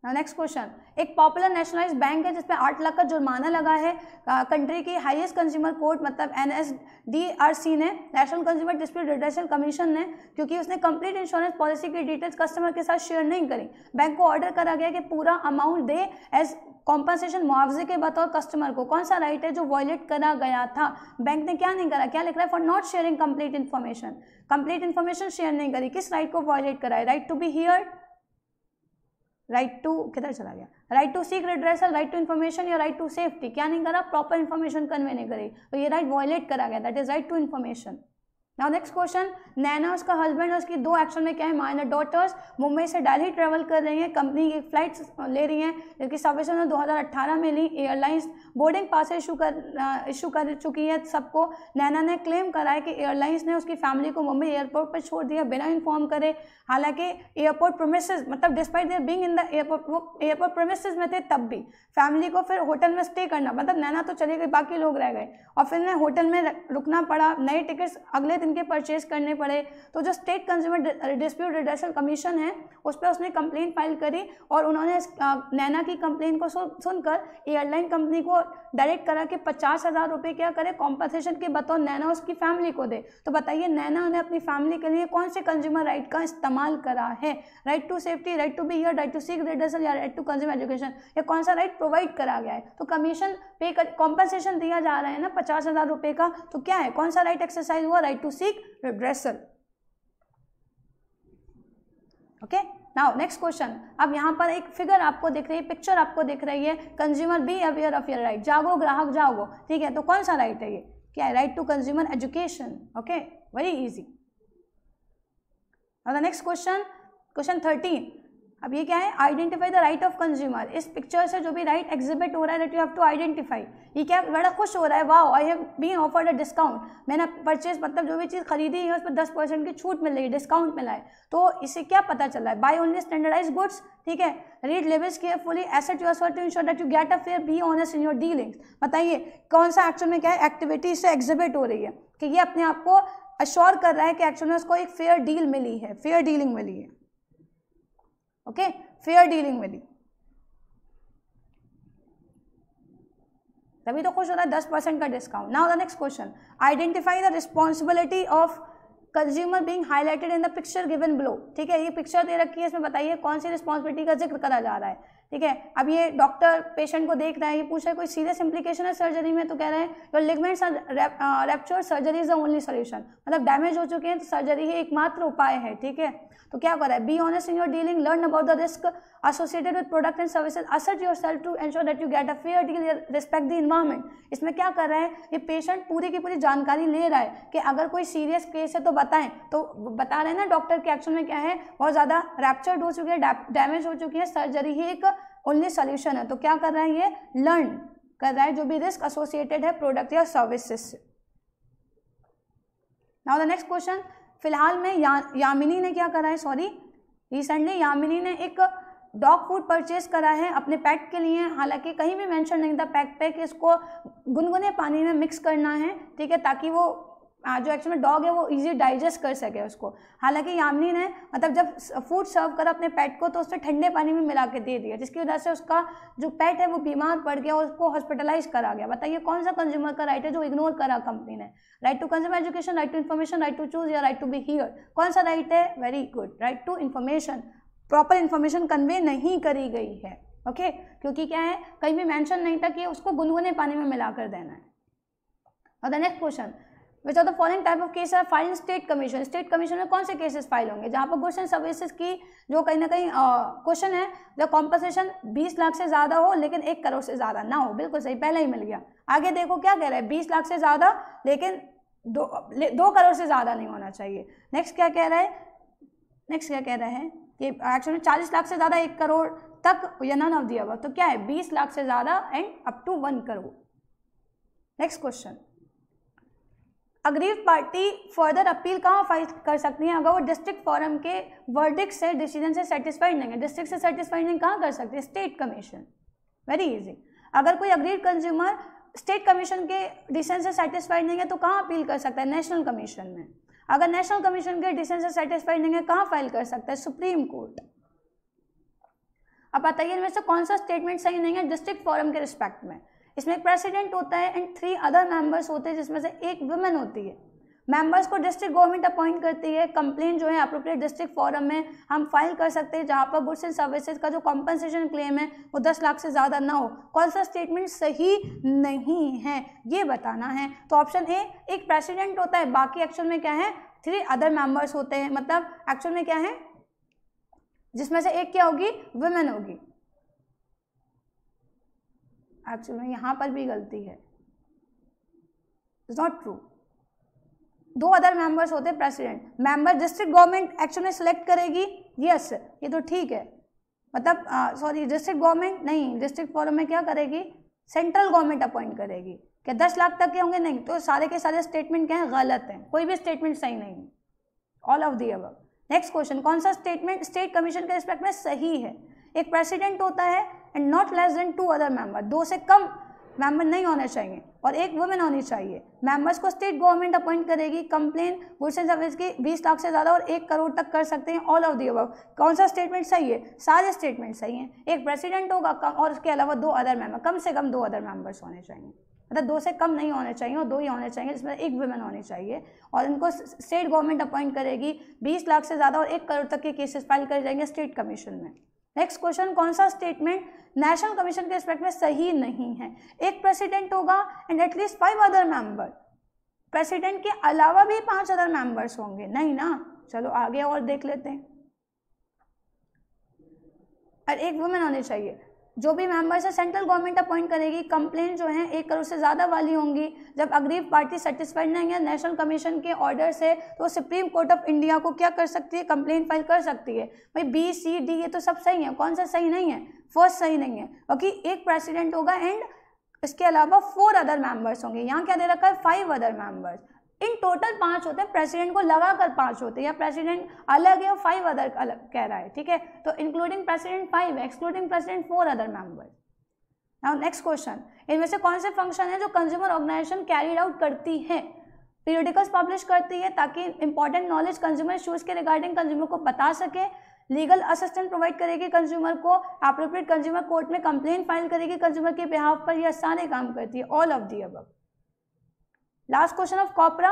Next question, एक पॉपुलर नेशनलाइज्ड बैंक है जिसपे 8 लाख का जुर्माना लगा है। कंट्री की हाईएस्ट कंज्यूमर कोर्ट मतलब NSDRC ने, national consumer dispute redressal commission ने, क्योंकि उसने कंप्लीट इंश्योरेंस पॉलिसी की डिटेल्स कस्टमर के साथ शेयर नहीं करी। बैंक को ऑर्डर करा गया कि पूरा अमाउंट दे एज कॉम्पनसेशन मुआवजे के बतौर कस्टमर को कौन सा राइट है जो वॉयलेट करा गया था? बैंक ने क्या नहीं करा, क्या लिख रहा है? For not sharing complete information, complete information share नहीं करी, किस राइट को वॉयलेट करा है? Right to be heard, right to किधर चला गया, right to seek redressal, right to information या राइट टू सेफ्टी? क्या नहीं करा, प्रॉपर इन्फॉर्मेशन कन्वे नहीं करी, तो ये राइट वॉयलेट करा गया, that is right to information. Now next question, Naina उसका हस्बैंड और उसकी 2 एक्शन में क्या है? माइनर डॉटर्स मुंबई से दिल्ली ट्रेवल कर रही हैं, कंपनी की फ्लाइट्स ले रही हैं जिसकी सर्विस उन्होंने 2018 में ली, एयरलाइंस बोर्डिंग पास इशू कर चुकी है सबको। नैना ने क्लेम करा है कि एयरलाइंस ने उसकी फैमिली को मुंबई एयरपोर्ट पर छोड़ दिया बिना इन्फॉर्म करे, हालांकि एयरपोर्ट प्रेमिसेस मतलब despite there being in the airport, वो एयरपोर्ट प्रेमिसेस में थे तब भी। फैमिली को फिर होटल में स्टे करना, मतलब नैना तो चली गई, बाकी लोग रह गए और फिर उन्हें होटल में रुकना पड़ा, नए टिकट्स अगले दिन के परचेज करने पड़े। तो जो state consumer dispute redressal commission है उस पर उसने कंप्लेंट फाइल करी और उन्होंने नैना की कंप्लेंट को सुनकर एयरलाइन कंपनी को डायरेक्ट करा कि 50,000 रुपये क्या करे कॉम्पनसेशन के बतौर नैना उसकी फैमिली को दे। तो बताइए नैना ने अपनी फैमिली के लिए कौन से कंज्यूमर राइट का इस्तेमाल करा है? Right to safety, right to be heard, right to seek redressal या राइट टू कंज्यूमर एजुकेशन? ये कौन सा राइट प्रोवाइड करा गया है? तो कमीशन पे कर कॉम्पनसेशन दिया जा रहा है ना 50,000 रुपये का, तो क्या है, कौन सा राइट एक्सरसाइज हुआ? Right to seek redressal. Okay, now next question. अब यहाँ पर एक फिगर आपको दिख रही है, पिक्चर आपको दिख रही है, consumer be aware of your right, जागो ग्राहक जागो, ठीक है, तो कौन सा राइट है ये? क्या है? Right to consumer education. Okay, very easy. अब द नेक्स्ट क्वेश्चन, क्वेश्चन 13। अब ये क्या है? Identify the right of consumer. इस पिक्चर से जो भी राइट एग्जिबिट हो रहा है that you have to identify. ये क्या बड़ा खुश हो रहा है, wow I have been offered a discount, मैंने परचेज मतलब जो भी चीज़ खरीदी है उस पर 10% की छूट मिल रही है, डिस्काउंट मिला है। तो इससे क्या पता चला है? बाय ओनली स्टैंडर्डाइज गुड्स, ठीक है, read labels carefully, assert yourself to ensure that you get a fair, be honest in your dealings. बताइए कौन सा एक्चुअल में क्या है एक्टिविटी इससे एग्जिबिट हो रही है कि ये अपने आप को अश्योर कर रहा है कि एक्चुअल में उसको एक फेयर डील मिली है, फेयर डीलिंग मिली है। ओके, फेयर डीलिंग मिली, तभी तो खुश हो रहा है 10% का discount. Now the next question, identify the responsibility of consumer being highlighted in the picture given below. ठीक है, ये पिक्चर दे रखी है, इसमें बताइए कौन सी रिस्पॉन्सिबिलिटी का जिक्र करा जा रहा है। ठीक है, अब ये डॉक्टर पेशेंट को देख रहा है, ये पूछ रहा है कोई सीरियस इंप्लीकेशन है सर्जरी में, तो कह रहे हैं your ligaments are ruptured, surgery is the only solution, मतलब डैमेज हो चुके हैं तो सर्जरी ही एकमात्र उपाय है। ठीक है, तो क्या कर रहा है? Be honest in your dealing, learn about the risk associated with product and services, assert yourself to ensure that you get a fair deal, respect the environment. इसमें क्या कर रहा है? ये पेशेंट पूरी की पूरी जानकारी ले रहा है कि अगर कोई सीरियस केस है तो बताएं, तो बता रहे हैं ना डॉक्टर के एक्शन में क्या है, बहुत ज़्यादा रैप्चर्ड हो चुकी है, डैमेज हो चुकी है, सर्जरी ही एक ओनली सोल्यूशन है। तो क्या कर रहा है? ये लर्न कर रहा है जो भी रिस्क एसोसिएटेड है प्रोडक्ट या सर्विसेज से। नाउ द नेक्स्ट क्वेश्चन, फिलहाल में यामिनी ने क्या करा है, रिसेंटली यामिनी ने एक डॉग फूड परचेज करा है अपने पेट के लिए, हालांकि कहीं भी मेंशन नहीं था पैक पे कि इसको गुनगुने पानी में मिक्स करना है, ठीक है, ताकि वो जो एक्चुअली में डॉग है वो इजी डाइजेस्ट कर सके उसको। हालांकि यामिनी ने मतलब जब फूड सर्व करा अपने पेट को तो उसने ठंडे पानी में मिला के दे दिया, जिसकी वजह से उसका जो पेट है वो बीमार पड़ गया और उसको हॉस्पिटलाइज करा गया। बताइए कौन सा कंज्यूमर का राइट है जो इग्नोर करा कंपनी ने? Right to consumer education, right to information, right to choose या राइट टू बी हियर? कौन सा राइट है? Very good, right to information. Proper information convey नहीं करी गई है, ओके, क्योंकि क्या है, कहीं भी मेंशन नहीं था कि उसको गुनगुने पानी में मिलाकर देना है। और the next question, which of the following type of case are file in state commission? State commission में कौन से केसेस फाइल होंगे जहाँ पर गुड्स एंड सर्विसेज की जो कहीं ना कहीं क्वेश्चन है, जब कॉम्पनसेशन 20 लाख से ज़्यादा हो लेकिन 1 करोड़ से ज़्यादा ना हो। बिल्कुल सही, पहले ही मिल गया। आगे देखो क्या कह रहा है, 20 लाख से ज़्यादा लेकिन 2 करोड़ से ज़्यादा नहीं होना चाहिए। नेक्स्ट क्या कह रहा है? कि एक्चुअली 40 लाख से ज़्यादा 1 करोड़ तक या नन ऑफ द अबव। तो क्या है? 20 लाख से ज़्यादा and up to 1 crore. Next question, aggrieved party further appeal कहाँ फाइल कर सकती है अगर वो डिस्ट्रिक्ट फोरम के वर्डिक्ट से, डिसीजन से सेटिस्फाइड नहीं है? डिस्ट्रिक्ट से सेटिस्फाइड नहीं कहाँ कर सकती है? State commission. Very easy. अगर कोई अग्रीड कंज्यूमर स्टेट कमीशन के डिसीजन से सेटिस्फाइड नहीं है तो कहाँ अपील कर सकता है? नेशनल कमीशन में। अगर नेशनल कमीशन के डिसीजन से सेटिस्फाइड नहीं है कहाँ फाइल कर सकता है? Supreme court. अब बताइए इनमें से कौन सा स्टेटमेंट सही नहीं है डिस्ट्रिक्ट फोरम के रिस्पेक्ट में? इसमें एक प्रेसिडेंट होता है एंड 3 अदर मेंबर्स होते हैं जिसमें से एक वुमेन होती है। मेंबर्स को डिस्ट्रिक्ट गवर्नमेंट अपॉइंट करती है। कंप्लेन जो है अप्रोप्रिएट डिस्ट्रिक्ट फोरम में हम फाइल कर सकते हैं जहां पर गुड्स एंड सर्विसेज का जो कॉम्पनसेशन क्लेम है वो 10 लाख से ज़्यादा ना हो। कौन सा स्टेटमेंट सही नहीं है ये बताना है। तो ऑप्शन ए, एक प्रेसिडेंट होता है, बाकी एक्चुअल में क्या है 3 अदर मेंबर्स होते हैं, मतलब एक्चुअल में क्या है जिसमें से एक क्या होगी, वुमेन होगी। एक्चुअल में यहां पर भी गलती है, it's not true. 2 other members होते हैं president. Member district government actual में सिलेक्ट करेगी, यस ये तो ठीक है, मतलब सॉरी डिस्ट्रिक्ट गवर्नमेंट नहीं, डिस्ट्रिक्ट फोरम में क्या करेगी, सेंट्रल गवर्नमेंट अपॉइंट करेगी। क्या 10 लाख तक के होंगे, नहीं, तो सारे के सारे स्टेटमेंट क्या है, गलत हैं, कोई भी स्टेटमेंट सही नहीं है, all of the above. Next question, कौन सा स्टेटमेंट स्टेट कमीशन के रिस्पेक्ट में सही है। एक प्रेसिडेंट होता है and not less than 2 other member, 2 से कम मेंबर नहीं होने चाहिए और एक वुमेन होनी चाहिए। मेंबर्स को स्टेट गवर्नमेंट अपॉइंट करेगी। कंप्लेन गुड्स एंड सर्विस की 20 लाख से ज़्यादा और 1 करोड़ तक कर सकते हैं, ऑल ऑफ दी अबव। कौन सा स्टेटमेंट सही है, सारे स्टेटमेंट सही हैं। एक प्रेसिडेंट होगा और उसके अलावा 2 अदर मेंबर, कम से कम 2 अदर मेंबर्स होने चाहिए, मतलब 2 से कम नहीं होने चाहिए और 2 ही होने चाहिए, जिसमें एक वुमेन होनी चाहिए और इनको स्टेट गवर्नमेंट अपॉइंट करेगी। 20 लाख से ज़्यादा और 1 करोड़ तक के केसेस फाइल करे जाएंगे स्टेट कमीशन में। नेक्स्ट क्वेश्चन, कौन सा स्टेटमेंट नेशनल कमीशन के रिस्पेक्ट में सही नहीं है। एक प्रेसिडेंट होगा and at least 5 other member, president के अलावा भी 5 अदर मेंबर्स होंगे, नहीं ना, चलो आगे और देख लेते हैं। और एक वुमेन होनी चाहिए। जो भी मेंबर्स है सेंट्रल गवर्नमेंट अपॉइंट करेगी। कंप्लेन जो है 1 करोड़ से ज़्यादा वाली होंगी। जब अग्रीव पार्टी सेटिस्फाइड नहीं है नेशनल कमीशन के ऑर्डर से तो सुप्रीम कोर्ट ऑफ इंडिया को क्या कर सकती है, कंप्लेन फाइल कर सकती है। भाई बी सी डी ये तो सब सही है, कौन सा सही नहीं है, फर्स्ट सही नहीं है, क्योंकि एक प्रेसिडेंट होगा एंड इसके अलावा 4 अदर मेंबर्स होंगे। यहाँ क्या दे रखा है, 5 अदर मेंबर्स, इन टोटल 5 होते हैं, प्रेसिडेंट को लगाकर 5 होते हैं, या प्रेसिडेंट अलग है और 5 अदर अलग कह रहा है, ठीक है। तो इंक्लूडिंग प्रेसिडेंट 5 है, excluding president 4 other members. Now next question, इनमें से कौन से फंक्शन है जो कंज्यूमर ऑर्गेनाइजेशन कैरीड आउट करती है। पीरियडिकल्स पब्लिश करती है ताकि इंपॉर्टेंट नॉलेज कंज्यूमर इश्यूज के रिगार्डिंग कंज्यूमर को बता सके। लीगल असिस्टेंस प्रोवाइड करेगी कंज्यूमर को। एप्रोप्रिएट कंज्यूमर कोर्ट में कंप्लेन फाइल करेगी कंज्यूमर के बिहाफ पर। यह सारे काम करती है, all of the above. Last question of COPRA,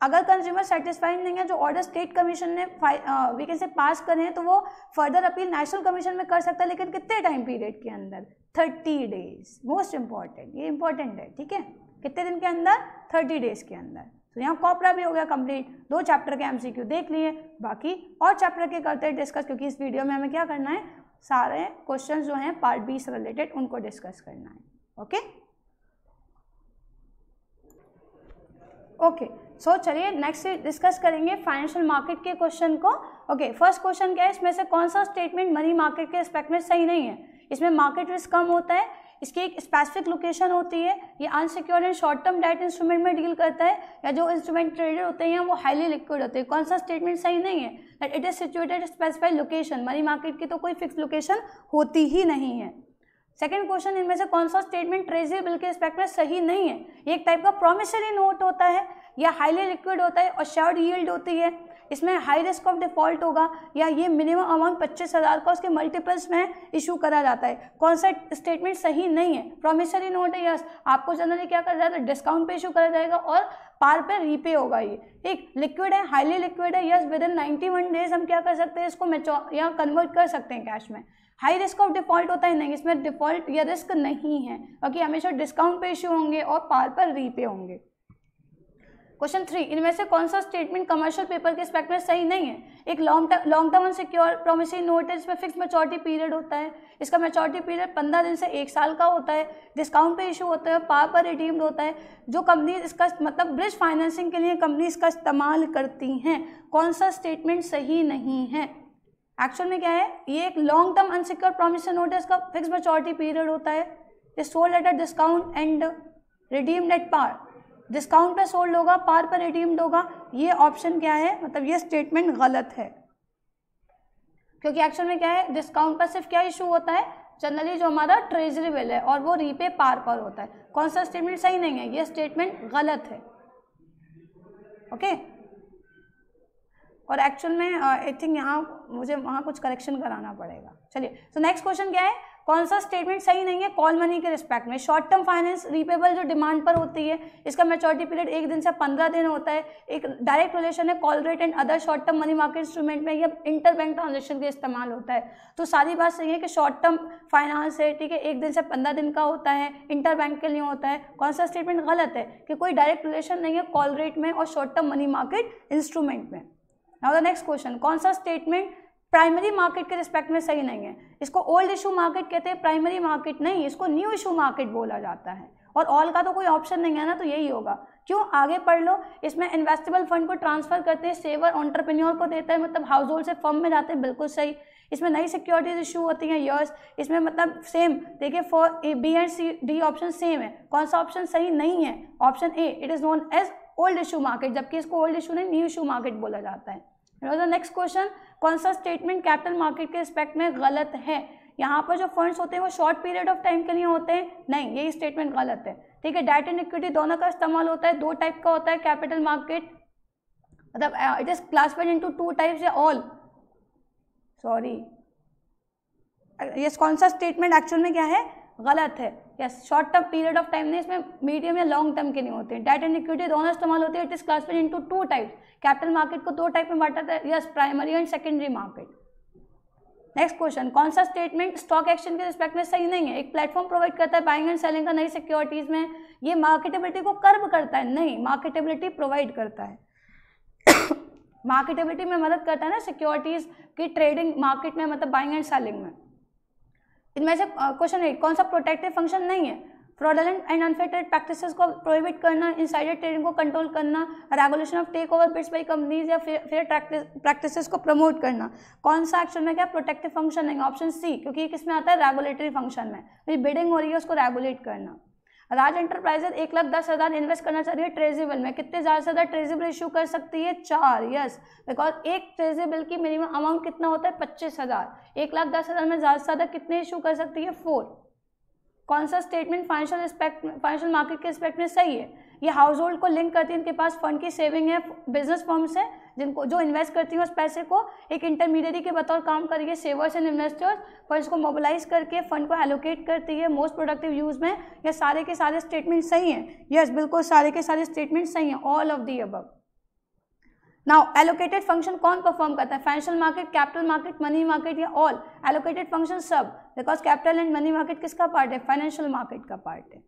अगर कंज्यूमर सेटिस्फाइड नहीं है जो ऑर्डर स्टेट कमीशन ने वैकेंसी पास करे हैं तो वो फर्दर अपील नेशनल कमीशन में कर सकता है, लेकिन कितने टाइम पीरियड के अंदर, 30 डेज। मोस्ट इंपॉर्टेंट, ये इंपॉर्टेंट है, ठीक है, कितने दिन के अंदर, 30 डेज के अंदर। तो यहाँ कॉपरा भी हो गया कंप्लीट। 2 चैप्टर के एमसीक्यू देख लिए, बाकी और चैप्टर के करते हैं डिस्कस, क्योंकि इस वीडियो में हमें क्या करना है, सारे क्वेश्चन जो हैं पार्ट बी से रिलेटेड उनको डिस्कस करना है। ओके ओके, सो चलिए नेक्स्ट डिस्कस करेंगे फाइनेंशियल मार्केट के क्वेश्चन को। ओके, फर्स्ट क्वेश्चन क्या है, इसमें से कौन सा स्टेटमेंट मनी मार्केट के रिस्पेक्ट में सही नहीं है। इसमें मार्केट रिस्क कम होता है, इसकी एक स्पेसिफिक लोकेशन होती है, ये unsecured and short term debt instrument में डील करता है, या जो इंस्ट्रूमेंट ट्रेडेड होते हैं वो हाईली लिक्विड होते हैं। कौन सा स्टेटमेंट सही नहीं है, that it is situated specified location. Money market की तो कोई फिक्स लोकेशन होती ही नहीं है। सेकेंड क्वेश्चन, इनमें से कौन सा स्टेटमेंट ट्रेजरी बिल के रिस्पेक्ट में सही नहीं है। ये एक टाइप का प्रोमिसरी नोट होता है, या हाईली लिक्विड होता है और श्योर्ड यील्ड होती है। इसमें हाई रिस्क ऑफ डिफॉल्ट होगा, या ये मिनिमम अमाउंट 25,000 का उसके मल्टीपल्स में इशू करा जाता है। कौन सा स्टेटमेंट सही नहीं है, प्रोमिसरी नोट है, यस, आपको जनरली क्या करा जाता है, डिस्काउंट पे इशू करा जाएगा और पार पे रीपे होगा। ये एक लिक्विड है, हाईली लिक्विड है, यस, विद इन 91 डेज हम क्या कर सकते हैं, इसको मैच्योर या कन्वर्ट कर सकते हैं कैश में। हाई रिस्क ऑफ डिफॉल्ट होता है, नहीं, इसमें डिफॉल्ट या रिस्क नहीं है, क्योंकि हमेशा डिस्काउंट पे इशू होंगे और पार पर रीपे होंगे। क्वेश्चन 3, इनमें से कौन सा स्टेटमेंट कमर्शियल पेपर के रिस्पेक्ट में सही नहीं है। एक long term unsecure promissory note है जिसमें फिक्स मैच्योरिटी पीरियड होता है, इसका मैच्योरिटी पीरियड 15 दिन से 1 साल का होता है, डिस्काउंट पे इशू होता है, पार पर रिडीम्ड होता है। जो कंपनी इसका मतलब ब्रिज फाइनेंसिंग के लिए कंपनी इसका इस्तेमाल करती हैं। कौन सा स्टेटमेंट सही नहीं है। एक्चुअल में क्या है, ये एक long term unsecure promissory note है, इसका फिक्स मैच्योरिटी पीरियड होता है, ये sold at a discount and redeemed at par. Discount पे सोल्ड होगा, पार पर रिडीम्ड होगा। ये ऑप्शन क्या है, मतलब ये स्टेटमेंट गलत है, क्योंकि एक्चुअल में क्या है, डिस्काउंट पर सिर्फ क्या इशू होता है, जनरली जो हमारा ट्रेजरी बिल है और वो रीपे पार पर होता है। कौन सा स्टेटमेंट सही नहीं है, ये स्टेटमेंट गलत है। ओके, और एक्चुअल में आई थिंक यहाँ मुझे वहाँ कुछ करेक्शन कराना पड़ेगा। चलिए, तो नेक्स्ट क्वेश्चन क्या है, कौन सा स्टेटमेंट सही नहीं है कॉल मनी के रिस्पेक्ट में? शॉर्ट टर्म फाइनेंस रिपेबल जो डिमांड पर होती है, इसका मैच्योरिटी पीरियड 1 दिन से 15 दिन होता है। एक डायरेक्ट रिलेशन है call rate and other short term money market instrument में, यह इंटर बैंक ट्रांजेक्शन के इस्तेमाल होता है। तो सारी बात सही है कि शॉर्ट टर्म फाइनेंस है, ठीक है, 1 दिन से 15 दिन का होता है, इंटर बैंक के लिए होता है। कौन सा स्टेटमेंट गलत है कि कोई डायरेक्ट रिलेशन नहीं है कॉल रेट में और short term money market instrument में। नाउ द नेक्स्ट क्वेश्चन, कौन सा स्टेटमेंट प्राइमरी मार्केट के रिस्पेक्ट में सही नहीं है? इसको ओल्ड इशू मार्केट कहते हैं, प्राइमरी मार्केट नहीं, इसको न्यू इशू मार्केट बोला जाता है। और ऑल का तो कोई ऑप्शन नहीं है ना, तो यही होगा। क्यों? आगे पढ़ लो। इसमें इन्वेस्टेबल फंड को ट्रांसफर करते हैं, सेवर एंटरप्रेन्योर को देता है, मतलब हाउस होल्ड से फर्म में जाते हैं, बिल्कुल सही। इसमें नई सिक्योरिटीज इशू होती हैं, यस। इसमें मतलब सेम, देखिए for B and C D option same है। कौन सा ऑप्शन सही नहीं है? Option A, it is known as old issue market, जबकि इसको ओल्ड इशू नहीं न्यू इशू मार्केट बोला जाता है। नेक्स्ट क्वेश्चन, कौन सा स्टेटमेंट कैपिटल मार्केट के रिस्पेक्ट में गलत है? यहाँ पर जो फंड्स होते हैं वो शॉर्ट पीरियड ऑफ टाइम के लिए होते हैं, नहीं, यही स्टेटमेंट गलत है, ठीक है। डेट एंड इक्विटी दोनों का इस्तेमाल होता है, 2 टाइप का होता है कैपिटल मार्केट, मतलब it is classified into 2 types या ऑल, सॉरी, यस। कौन सा स्टेटमेंट एक्चुअल में क्या है? गलत है, yes. Short term period of time नहीं, इसमें मीडियम या लॉन्ग टर्म के नहीं होते हैं। डेट एंड इक्विटी दोनों इस्तेमाल होते हैं, it is classified into 2 types. Capital market को 2 टाइप में बांटा है, yes, primary and secondary market. Next question, कौन सा स्टेटमेंट स्टॉक एक्सचेंज के रिस्पेक्ट में सही नहीं है? एक प्लेटफॉर्म प्रोवाइड करता है बाइंग एंड सेलिंग का नई सिक्योरिटीज में, ये मार्केटेबिलिटी को कर्व करता है, नहीं, मार्केटेबिलिटी प्रोवाइड करता है। मार्केटेबिलिटी में मदद करता है ना सिक्योरिटीज की ट्रेडिंग मार्केट में, मतलब बाइंग एंड सेलिंग में। इनमें से क्वेश्चन 8, कौन सा प्रोटेक्टिव फंक्शन नहीं है? Fraudulent and unfair trade practices को प्रोहिबिट करना, इनसाइडर ट्रेडिंग को कंट्रोल करना, regulation of take over bids by companies, या फेयर प्रैक्टिसेस को प्रमोट करना। कौन सा एक्शन में क्या प्रोटेक्टिव फंक्शन नहीं? ऑप्शन सी, क्योंकि किसमें आता है? रेगुलेटरी फंक्शन में, बिडिंग हो रही है उसको रेगुलेट करना। राज एंटरप्राइजेज 1,10,000 इन्वेस्ट करना चाह रही है ट्रेजेबल में, कितने ज़्यादा से ज़्यादा ट्रेजेबल इशू कर सकती है? 4, यस, बिकॉज एक ट्रेजेबल की मिनिमम अमाउंट कितना होता है? 25,000। 1,10,000 में ज़्यादा से ज़्यादा कितने इशू कर सकती है? 4। कौन सा स्टेटमेंट फाइनेंशियल मार्केट के रिस्पेक्ट में सही है? ये हाउस होल्ड को लिंक करती है, इनके पास फंड की सेविंग है, बिजनेस फर्म से जिनको जो इन्वेस्ट करती हैं उस पैसे को एक इंटरमीडिएरी के बतौर काम करेगी, सेवर्स एंड इन्वेस्टर्स, फंड्स को मोबिलाइज करके फंड को एलोकेट करती है मोस्ट प्रोडक्टिव यूज में। ये सारे के सारे स्टेटमेंट सही हैं, यस, बिल्कुल सारे के सारे स्टेटमेंट सही हैं, all of the above. Now allocated function कौन परफॉर्म करता है? Financial market, capital market, money market या ऑल? एलोकेटेड फंक्शन सब, because capital and money market किसका पार्ट है? फाइनेंशियल मार्केट का पार्ट है।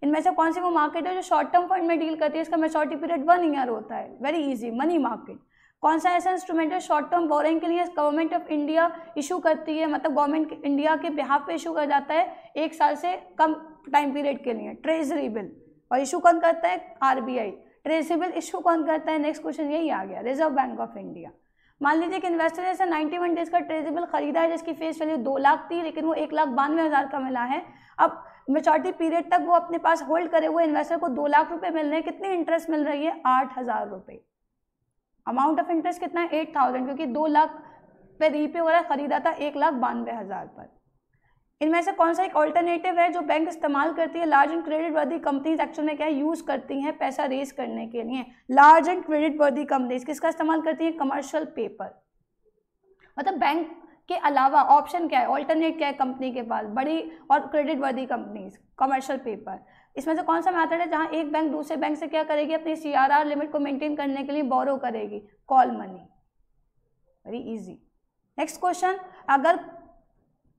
इनमें से कौन सी वो मार्केट है जो शॉर्ट टर्म फंड में डील करती है? इसका मैच्योरिटी पीरियड 1 ईयर होता है, वेरी इजी, मनी मार्केट। कौन सा ऐसा इंस्ट्रूमेंट है शॉर्ट टर्म बोरिंग के लिए गवर्नमेंट ऑफ इंडिया इशू करती है, मतलब गवर्नमेंट इंडिया के बिहाफ पे इशू कर जाता है 1 साल से कम टाइम पीरियड के लिए? Treasury bill. और इशू कौन करता है? आरबीआई। ट्रेजेबल इशू कौन करता है? नेक्स्ट क्वेश्चन यही आ गया, रिजर्व बैंक ऑफ इंडिया। मान लीजिए कि इन्वेस्टर ने ऐसे 91 डेज का ट्रेजेबल खरीदा है जिसकी फेस वैल्यू 2 लाख थी, लेकिन वो 1,92,000 का मिला है। अब मैच्योरिटी पीरियड तक वो अपने पास होल्ड करे हुए इन्वेस्टर को 2 लाख रुपए मिल रहे हैं, कितनी इंटरेस्ट मिल रही है? 8,000 रुपये। अमाउंट ऑफ इंटरेस्ट कितना है? 8,000, क्योंकि 2 लाख पे रीपे वगैरह खरीदा था 1,92,000 पर। इनमें से कौन सा एक ऑल्टरनेटिव है जो बैंक इस्तेमाल करती है? लार्ज एंड क्रेडिट वर्दी कंपनीज एक्चुअल में क्या यूज करती हैं पैसा रेज करने के लिए? लार्ज एंड क्रेडिट वर्दी कंपनीज किसका इस्तेमाल करती हैं? Commercial paper. मतलब बैंक के अलावा ऑप्शन क्या है, ऑल्टरनेट क्या है कंपनी के पास? बड़ी और क्रेडिट वर्दी कंपनीज, कमर्शियल पेपर। इसमें से कौन सा मेथड है जहां एक बैंक दूसरे बैंक से क्या करेगी? अपनी CRR लिमिट को मेंटेन करने के लिए बोरो करेगी? Call money. Very easy. Next question, अगर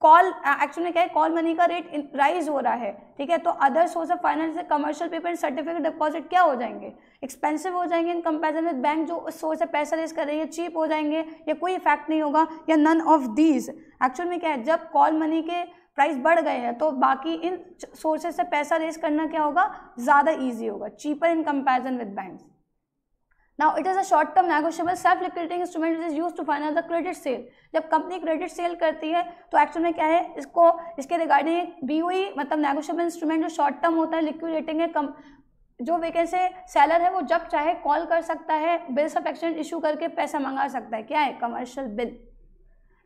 कॉल एक्चुअली में क्या है, कॉल मनी का रेट राइज हो रहा है, ठीक है, तो अदर सोर्स ऑफ फाइनेंस से commercial paper and certificate deposit क्या हो जाएंगे? एक्सपेंसिव हो जाएंगे इन कंपैरिजन विद बैंक जो उस सोर्स से पैसा रेज कर रही है, चीप हो जाएंगे, या कोई इफेक्ट नहीं होगा, या नन ऑफ दीज। एक्चुअल में क्या है, जब कॉल मनी के प्राइस बढ़ गए हैं तो बाकी इन सोर्सेज से पैसा रेज करना क्या होगा? ज़्यादा ईजी होगा, cheaper in comparison with banks. Now it is a short term negotiable self liquidating instrument which is used to finance the credit sale। जब कंपनी क्रेडिट सेल करती है तो एक्चुअल में क्या है, इसको इसके रिगार्डिंग BOE मतलब नेगोशिएबल इंस्ट्रूमेंट जो शॉर्ट टर्म होता है, लिक्विडेटिंग है, जो वैकेंसी सेलर है वो जब चाहे कॉल कर सकता है, बिल्स ऑफ एक्सचेंज इशू करके पैसा मंगा सकता है। क्या है? Commercial bill.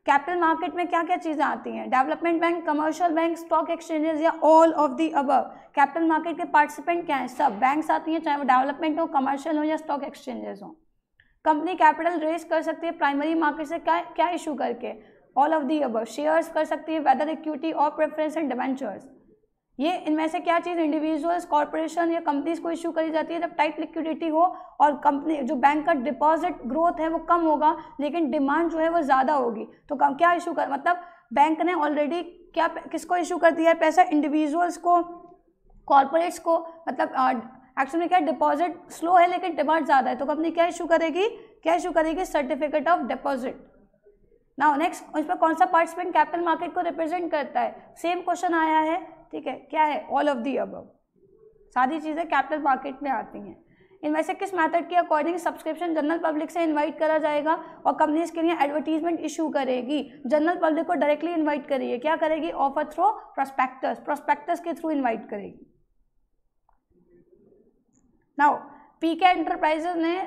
कैपिटल मार्केट में क्या क्या चीज़ें आती हैं? Development bank, commercial bank, stock exchanges, या all of the above. Capital market के पार्टिसिपेंट क्या हैं? सब बैंक्स आती हैं, चाहे वो डेवलपमेंट हो, कमर्शियल हो, या स्टॉक एक्सचेंजेस हो। कंपनी कैपिटल रेज कर सकती है प्राइमरी मार्केट से क्या क्या इशू करके? All of the above, shares कर सकती है, वेदर इक्विटी और प्रेफरेंस एंड डिबेंचर्स। ये इनमें से क्या चीज़ इंडिविजुअल्स, कॉर्पोरेशन या कंपनीज को इशू करी जाती है जब टाइट लिक्विडिटी हो और कंपनी जो बैंक का डिपॉजिट ग्रोथ है वो कम होगा लेकिन डिमांड जो है वो ज़्यादा होगी। तो क्या इशू कर, मतलब बैंक ने ऑलरेडी क्या किसको इशू कर दिया है पैसा, इंडिविजुअल्स को, कॉर्पोरेट्स को, मतलब एक्चुअली में क्या डिपॉजिट स्लो है लेकिन डिमांड ज़्यादा है, तो कंपनी क्या इशू करेगी, certificate of deposit. Now next, इसमें कौन सा पार्टिसिपेंट कैपिटल मार्केट को रिप्रेजेंट करता है, सेम क्वेश्चन आया है, ठीक है, क्या है, ऑल ऑफ दी अबव, सारी चीज़ें कैपिटल मार्केट में आती हैं। इनमें से किस मेथड के अकॉर्डिंग सब्सक्रिप्शन जनरल पब्लिक से इनवाइट करा जाएगा और कंपनीज के लिए एडवर्टीजमेंट इशू करेगी, जनरल पब्लिक को डायरेक्टली इनवाइट करेगी, क्या करेगी, ऑफर थ्रू प्रोस्पेक्टस के थ्रू इनवाइट करेगी। नाउ पीके एंटरप्राइजेज ने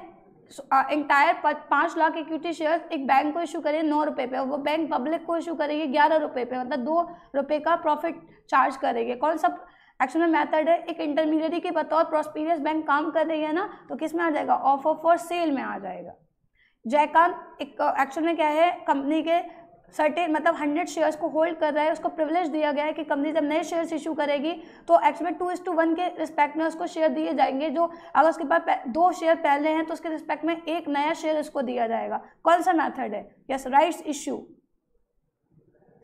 इंटायर 5 लाख इक्विटी शेयर्स एक बैंक को इशू करे 9 रुपये पे, वो बैंक पब्लिक को इशू करेगी 11 रुपये पे, मतलब 2 रुपये का प्रॉफिट चार्ज करेगी। कौन सा एक्चुअल में मेथड है, एक इंटरमीडिएटरी के बतौर प्रॉस्पेरियस बैंक काम कर रही है ना, तो किस में आ जाएगा, ऑफर फॉर सेल में आ जाएगा। जयकांत एक एक्चुअल में क्या है, कंपनी के सर्टेन मतलब 100 शेयर्स को होल्ड कर रहा है, उसको प्रिविलेज दिया गया है कि कंपनी जब नए शेयर्स इशू करेगी तो एक्चुअल में 2:1 के रिस्पेक्ट में उसको शेयर दिए जाएंगे, जो अगर उसके पास 2 शेयर पहले हैं तो उसके रिस्पेक्ट में एक नया शेयर उसको दिया जाएगा। कौन सा मेथड है, yes, rights issue.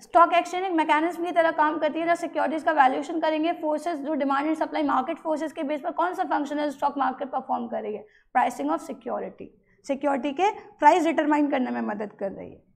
Stock exchange एक मैकेनिज्म की तरह काम करती है जहाँ सिक्योरिटीज का वैल्यूएशन करेंगे, फोर्सेस जो demand and supply market forces के बेस पर कौन सा फंक्शन है स्टॉक मार्केट परफॉर्म करेगी, प्राइसिंग ऑफ सिक्योरिटी, सिक्योरिटी के प्राइस डिटरमाइन करने में मदद कर रही है।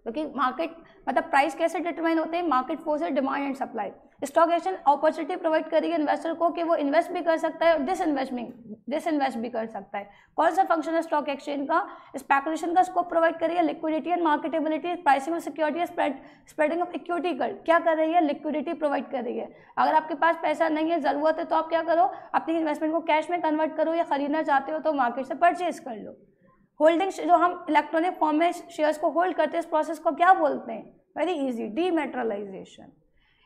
क्योंकि मार्केट मतलब प्राइस कैसे डिटरमाइन होते हैं, market forces, demand and supply. Stock exchange opportunity provide करेगी इन्वेस्टर को कि वो इन्वेस्ट भी कर सकता है और डिसइन्वेस्ट भी कर सकता है। कौन सा फंक्शन है स्टॉक एक्सचेंज का, स्पेकुलेशन का स्कोप प्रोवाइड करेगी, liquidity and marketability, pricing of security, spreading of equity क्या कर रही है, लिक्विडिटी प्रोवाइड कर रही है। अगर आपके पास पैसा नहीं है, ज़रूरत है, तो आप क्या करो, अपनी इन्वेस्टमेंट को कैश में कन्वर्ट करो, या खरीदना चाहते हो तो मार्केट से परचेज कर लो। होल्डिंग जो हम इलेक्ट्रॉनिक फॉर्म में शेयर्स को होल्ड करते हैं, इस प्रोसेस को क्या बोलते हैं, वेरी इजी, डीमेटेरियलाइजेशन।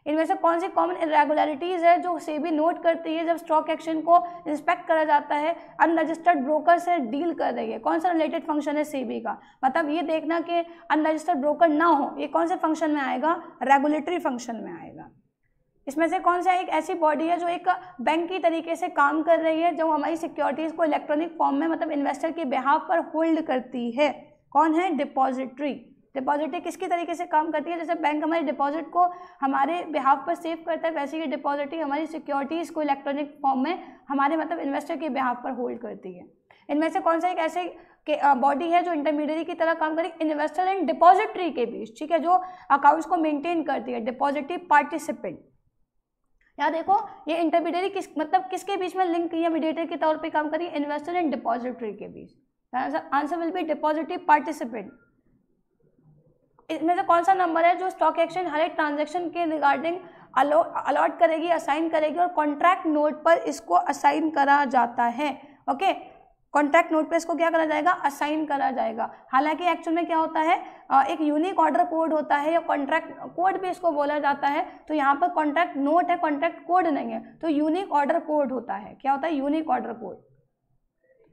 इनमें से कौन सी कॉमन इरेगुलरिटीज़ है जो सेबी नोट करती है जब स्टॉक एक्सचेंज को इंस्पेक्ट करा जाता है, अनरजिस्टर्ड ब्रोकर से डील कर रही है, कौन सा रिलेटेड फंक्शन है सेबी का, मतलब ये देखना कि अनरजिस्टर्ड ब्रोकर ना हो, ये कौन से फंक्शन में आएगा, रेगुलेटरी फंक्शन में आएगा। इसमें से कौन सा एक ऐसी बॉडी है जो एक बैंक की तरीके से काम कर रही है, जो हमारी सिक्योरिटीज़ को इलेक्ट्रॉनिक फॉर्म में मतलब इन्वेस्टर के बिहाफ पर होल्ड करती है, कौन है, डिपॉजिटरी। डिपॉजिटरी किसकी तरीके से काम करती है, जैसे बैंक हमारे डिपॉजिट को हमारे बिहाफ पर सेव करता है, वैसे ही डिपॉजिटरी हमारी सिक्योरिटीज़ को इलेक्ट्रॉनिक फॉर्म में हमारे मतलब इन्वेस्टर के बिहाफ पर होल्ड करती है। इनमें से कौन सा एक ऐसे बॉडी है जो इंटरमीडिएटरी की तरह काम करेगी इन्वेस्टर एंड डिपॉजिटरी के बीच, ठीक है, जो अकाउंट्स को मेंटेन करती है, डिपॉजिटरी पार्टिसिपेंट। यहाँ देखो ये इंटरमीडिएटरी किसके बीच में लिंक या मीडिएटर के तौर पे काम करी, इन्वेस्टर एंड डिपॉजिटरी के बीच। Answer will be depository participant. इसमें से कौन सा नंबर है जो स्टॉक एक्सचेंज हर एक ट्रांजैक्शन के रिगार्डिंग अलॉट करेगी, असाइन करेगी, और कॉन्ट्रैक्ट नोट पर इसको असाइन करा जाता है। ओके, कॉन्ट्रैक्ट नोट पे इसको क्या करा जाएगा, असाइन करा जाएगा। हालांकि एक्चुअल में क्या होता है, एक यूनिक ऑर्डर कोड होता है या कॉन्ट्रैक्ट कोड भी इसको बोला जाता है, तो यहाँ पर कॉन्ट्रैक्ट नोट है, कॉन्ट्रैक्ट कोड नहीं है, तो यूनिक ऑर्डर कोड होता है। क्या होता है, यूनिक ऑर्डर कोड।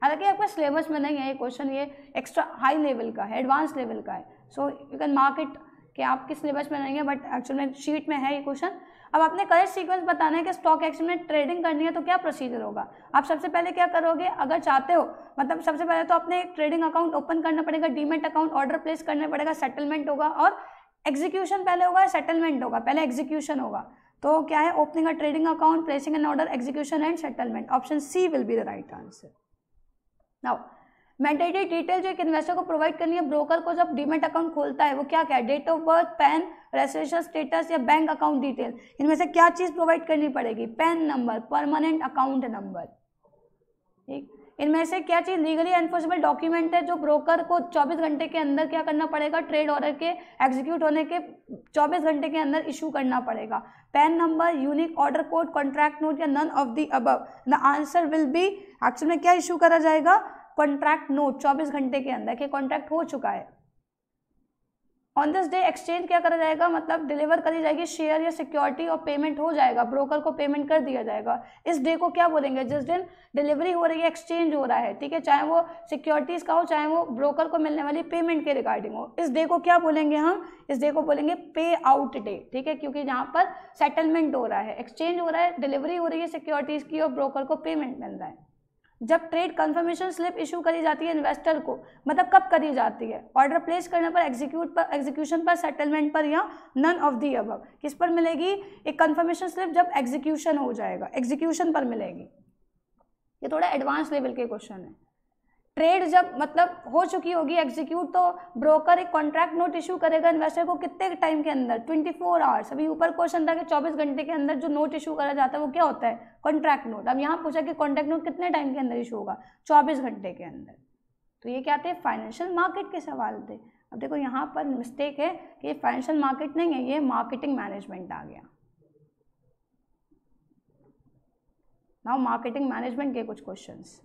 हालांकि आपके सिलेबस में नहीं है ये क्वेश्चन, ये एक्स्ट्रा हाई लेवल का है, एडवांस लेवल का है, so you can mark it कि आपके सिलेबस में नहीं है, बट एक्चुअल में शीट में है ये क्वेश्चन। अब आपने करेक्ट सीक्वेंस बताना है कि स्टॉक एक्सचेंज में ट्रेडिंग करनी है तो क्या प्रोसीजर होगा। आप सबसे पहले क्या करोगे, अगर चाहते हो मतलब सबसे पहले तो अपने एक ट्रेडिंग अकाउंट ओपन करना पड़ेगा, डीमेट अकाउंट, ऑर्डर प्लेस करना पड़ेगा, सेटलमेंट होगा, और एग्जीक्यूशन पहले होगा, सेटलमेंट होगा, पहले एग्जीक्यूशन होगा। तो क्या है, opening a trading account, placing an order, execution and settlement. Option C will be the right answer. Now mandatory detail जो एक इन्वेस्टर को प्रोवाइड करनी है ब्रोकर को जब डीमेट अकाउंट खोलता है, वो क्या क्या है, date of birth, PAN, registration status या बैंक अकाउंट डिटेल। इनमें से क्या चीज़ प्रोवाइड करनी पड़ेगी, PAN number, permanent account number. ठीक, इनमें से क्या चीज़ लीगली एनफोर्सेबल डॉक्यूमेंट है जो ब्रोकर को 24 घंटे के अंदर क्या करना पड़ेगा, ट्रेड ऑर्डर के एग्जीक्यूट होने के 24 घंटे के अंदर इशू करना पड़ेगा। PAN number, unique order code, contract note या none of the above. The answer will be, actual में क्या इशू करा जाएगा, कॉन्ट्रैक्ट नोट 24 घंटे के अंदर कि कॉन्ट्रैक्ट हो चुका है। ऑन दिस डे एक्सचेंज क्या करा जाएगा, मतलब डिलीवर करी जाएगी शेयर या सिक्योरिटी और पेमेंट हो जाएगा, ब्रोकर को पेमेंट कर दिया जाएगा। इस डे को क्या बोलेंगे, जिस दिन डिलीवरी हो रही है, एक्सचेंज हो रहा है, ठीक है, चाहे वो सिक्योरिटीज का हो, चाहे वो ब्रोकर को मिलने वाली पेमेंट के रिगार्डिंग हो। इस डे को क्या बोलेंगे हम, इस डे को बोलेंगे पे आउट डे, ठीक है, क्योंकि यहाँ पर सेटलमेंट हो रहा है, एक्सचेंज हो रहा है, डिलीवरी हो रही है सिक्योरिटीज की और ब्रोकर को पेमेंट मिल रहा है। जब ट्रेड कंफर्मेशन स्लिप इशू करी जाती है इन्वेस्टर को, मतलब कब करी जाती है, ऑर्डर प्लेस करने पर, एग्जीक्यूशन पर, सेटलमेंट पर, या नन ऑफ दी अबव। किस पर मिलेगी, एक कंफर्मेशन स्लिप जब एग्जीक्यूशन हो जाएगा, एग्जीक्यूशन पर मिलेगी। ये थोड़ा एडवांस लेवल के क्वेश्चन है। ट्रेड जब मतलब हो चुकी होगी एग्जीक्यूट, तो ब्रोकर एक कॉन्ट्रैक्ट नोट इशू करेगा इन्वेस्टर को कितने टाइम के अंदर, 24 आवर्स। अभी ऊपर क्वेश्चन था कि 24 घंटे के अंदर जो नोट इशू करा जाता है वो क्या होता है, कॉन्ट्रैक्ट नोट। अब यहाँ पूछा कि कॉन्ट्रैक्ट नोट कितने टाइम के अंदर इशू होगा, 24 घंटे के अंदर। तो ये क्या थे, फाइनेंशियल मार्केट के सवाल थे। अब देखो यहाँ पर मिस्टेक है कि ये फाइनेंशियल मार्केट नहीं है, ये मार्केटिंग मैनेजमेंट आ गया। नाउ मार्केटिंग मैनेजमेंट के कुछ क्वेश्चंस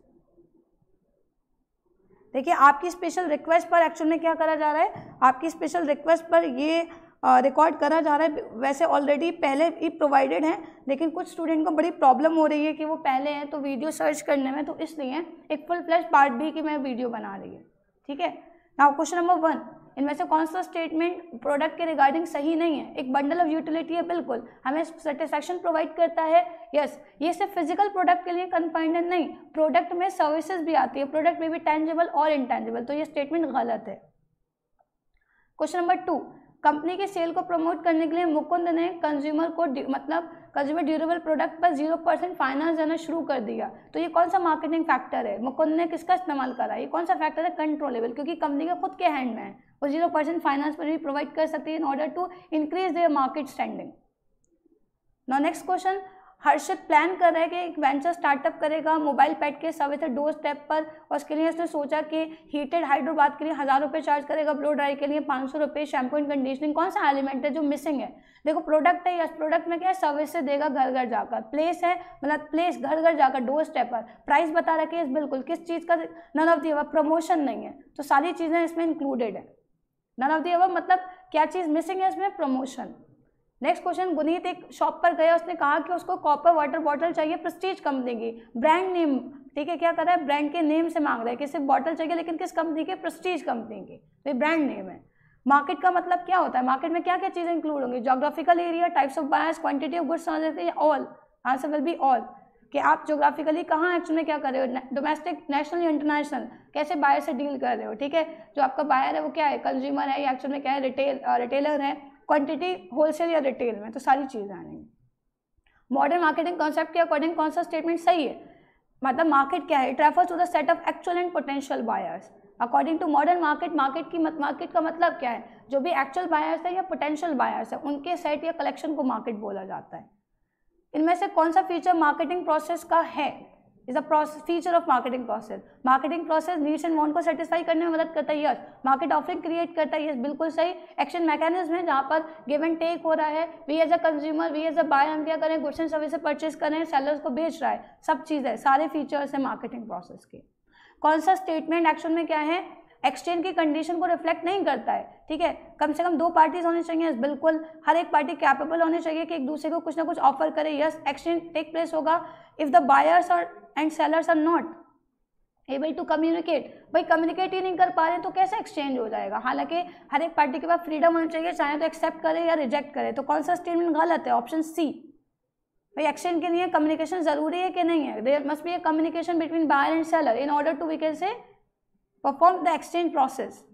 देखिए। आपकी स्पेशल रिक्वेस्ट पर एक्चुअल में क्या करा जा रहा है, आपकी स्पेशल रिक्वेस्ट पर ये रिकॉर्ड करा जा रहा है। वैसे ऑलरेडी पहले ही प्रोवाइडेड है, लेकिन कुछ स्टूडेंट को बड़ी प्रॉब्लम हो रही है कि वो पहले हैं तो वीडियो सर्च करने में, तो इसलिए एक फुल फ्लैश पार्ट बी की मैं वीडियो बना रही है, ठीक है। नाउ क्वेश्चन नंबर 1, इनमें से कौन सा स्टेटमेंट प्रोडक्ट के रिगार्डिंग सही नहीं है। एक बंडल ऑफ यूटिलिटी है, बिल्कुल हमें सेटिस्फैक्शन प्रोवाइड करता है, यस। ये सिर्फ फिजिकल प्रोडक्ट के लिए कन्फाइंड नहीं, प्रोडक्ट में सर्विसेज भी आती है, प्रोडक्ट में भी टेंजिबल और इंटेंजिबल, तो ये स्टेटमेंट गलत है। क्वेश्चन नंबर 2, कंपनी के सेल को प्रमोट करने के लिए मुकुंद ने कंज्यूमर को मतलब कंज्यूमर ड्यूरेबल प्रोडक्ट पर 0% फाइनेंस देना शुरू कर दिया। तो ये कौन सा मार्केटिंग फैक्टर है, मुकुंद ने किसका इस्तेमाल करा, ये कौन सा फैक्टर है, कंट्रोलेबल, क्योंकि कंपनी के खुद के हैंड में है, वो 0% फाइनेंस पर भी प्रोवाइड कर सकती है in order to increase their market standing. Now next question, Harshit plan कर रहा है कि एक वेंचर स्टार्टअप करेगा मोबाइल पेट के सर्विस डोर स्टेप पर, और उसके लिए उसने सोचा कि हीटेड हाइड्रो बाथ के लिए 1000 रुपये चार्ज करेगा, ब्लो ड्राई के लिए 500 रुपये, शैम्पू एंड कंडीशनिंग। कौन सा एलिमेंट है जो मिसिंग है, देखो प्रोडक्ट है, यस प्रोडक्ट में क्या है, सर्विस से देगा घर घर जाकर, प्लेस है मतलब प्लेस घर घर जाकर डोर स्टेप पर, प्राइस बता रखे है बिल्कुल, किस चीज़ का none of the above, promotion नहीं है, तो सारी चीज़ें इसमें इंक्लूडेड है। नन ऑफ दी अबव मतलब क्या चीज़ मिसिंग है इसमें, प्रमोशन। नेक्स्ट क्वेश्चन, गुनीत एक शॉप पर गया, उसने कहा कि उसको कॉपर वाटर बॉटल चाहिए प्रेस्टीज कंपनी की, ब्रांड नेम, ठीक है, क्या कर रहा है, ब्रांड के नेम से मांग रहा है कि सिर्फ बॉटल चाहिए, लेकिन किस कंपनी के, प्रेस्टीज कंपनी की, तो ये ब्रांड नेम है। मार्केट का मतलब क्या होता है, मार्केट में क्या क्या चीज़ें इंक्लूड होंगी, geographical area, types of buyers, quantity of goods, all, answer will be all, कि आप जोग्राफिकली कहाँ एक्चुअली क्या कर रहे हो, डोमेस्टिक, नेशनल या इंटरनेशनल, कैसे बायर से डील कर रहे हो, ठीक है, जो आपका बायर है वो क्या है, कंज्यूमर है या एक्चुअल में क्या है, रिटेलर है, क्वांटिटी होलसेल या रिटेल में, तो सारी चीज़ें आएंगी। मॉडर्न मार्केटिंग कॉन्सेप्ट के अकॉर्डिंग कौन सा स्टेटमेंट सही है, मतलब मार्केट क्या है, it refers to the set of actual and potential buyers. According to modern market, market का मतलब क्या है, जो भी एक्चुअल बायर्स है या पोटेंशियल बायर्स है उनके सेट या कलेक्शन को मार्केट बोला जाता है। इनमें से कौन सा फीचर मार्केटिंग प्रोसेस का है, is a feature of marketing process. Marketing process needs and want को सेटिस्फाई करने में मदद करता है, यस। मार्केट ऑफरिंग क्रिएट करता है, यस बिल्कुल सही। एक्शन मैकेनिज्म है जहाँ पर गिव एंड टेक हो रहा है, we as a consumer, we as a buyer, हम क्या करें, गुड्स एंड सर्विस परचेज करें, सेलर्स को बेच रहा है, सब चीज़ है, सारे फीचर्स है मार्केटिंग प्रोसेस के। कौन सा स्टेटमेंट एक्शन में क्या है, एक्सचेंज की कंडीशन को रिफ्लेक्ट नहीं करता है, ठीक है, कम से कम 2 पार्टीज होनी चाहिए, बिल्कुल, हर एक पार्टी कैपेबल होनी चाहिए कि एक दूसरे को कुछ ना कुछ ऑफर करे, यस। एक्सचेंज टेक प्लेस होगा if the buyers and sellers are not able to communicate, भाई कम्युनिकेट ही नहीं कर पा रहे तो कैसे एक्सचेंज हो जाएगा। हालांकि हर एक पार्टी के पास फ्रीडम होनी चाहिए, चाहे तो एक्सेप्ट करे या रिजेक्ट करे, तो कौन सा स्टेटमेंट गलत है, ऑप्शन सी। भाई एक्सचेंज के लिए कम्युनिकेशन जरूरी है कि नहीं है, there must be a communication between buyer and seller in order to we can say perform the exchange process.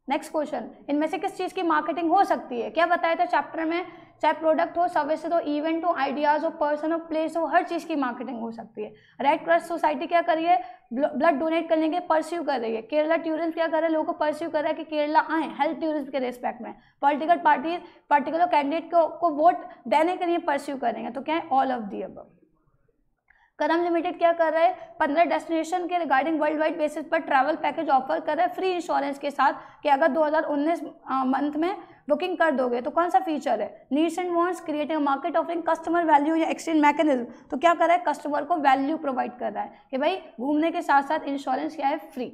Next question, इनमें से किस चीज़ की मार्केटिंग हो सकती है, क्या बताया था चैप्टर में, चाहे प्रोडक्ट हो, सर्विस हो, इवेंट हो, आइडियाज़ हो, पर्सन हो, प्लेस हो, हर चीज़ की मार्केटिंग हो सकती है। रेड क्रॉस सोसाइटी क्या कर रही है, ब्लड डोनेट करने के परस्यू कर रही है। केरला टूरिज्म क्या कर रहा है, लोगों को परस्यू कर रहा है कि केरला आए हेल्थ टूरिज्म के रेस्पेक्ट में। पॉलिटिकल पार्टी पर्टिकुलर कैंडिडेट को वोट देने के लिए परस्यू करेंगे, तो क्या है, ऑल ऑफ दी अबव। करम लिमिटेड क्या कर रहा है, 15 डेस्टिनेशन के रिगार्डिंग वर्ल्ड वाइड बेसिस पर ट्रैवल पैकेज ऑफर कर रहा है फ्री इंश्योरेंस के साथ, कि अगर 2019 मंथ में बुकिंग कर दोगे तो कौन सा फीचर है, needs and wants, creating market offering, customer value या एक्सचेंज मैकेनिज्म, तो क्या कर रहा है, कस्टमर को वैल्यू प्रोवाइड कर रहा है कि भाई घूमने के साथ साथ इंश्योरेंस क्या है, फ्री।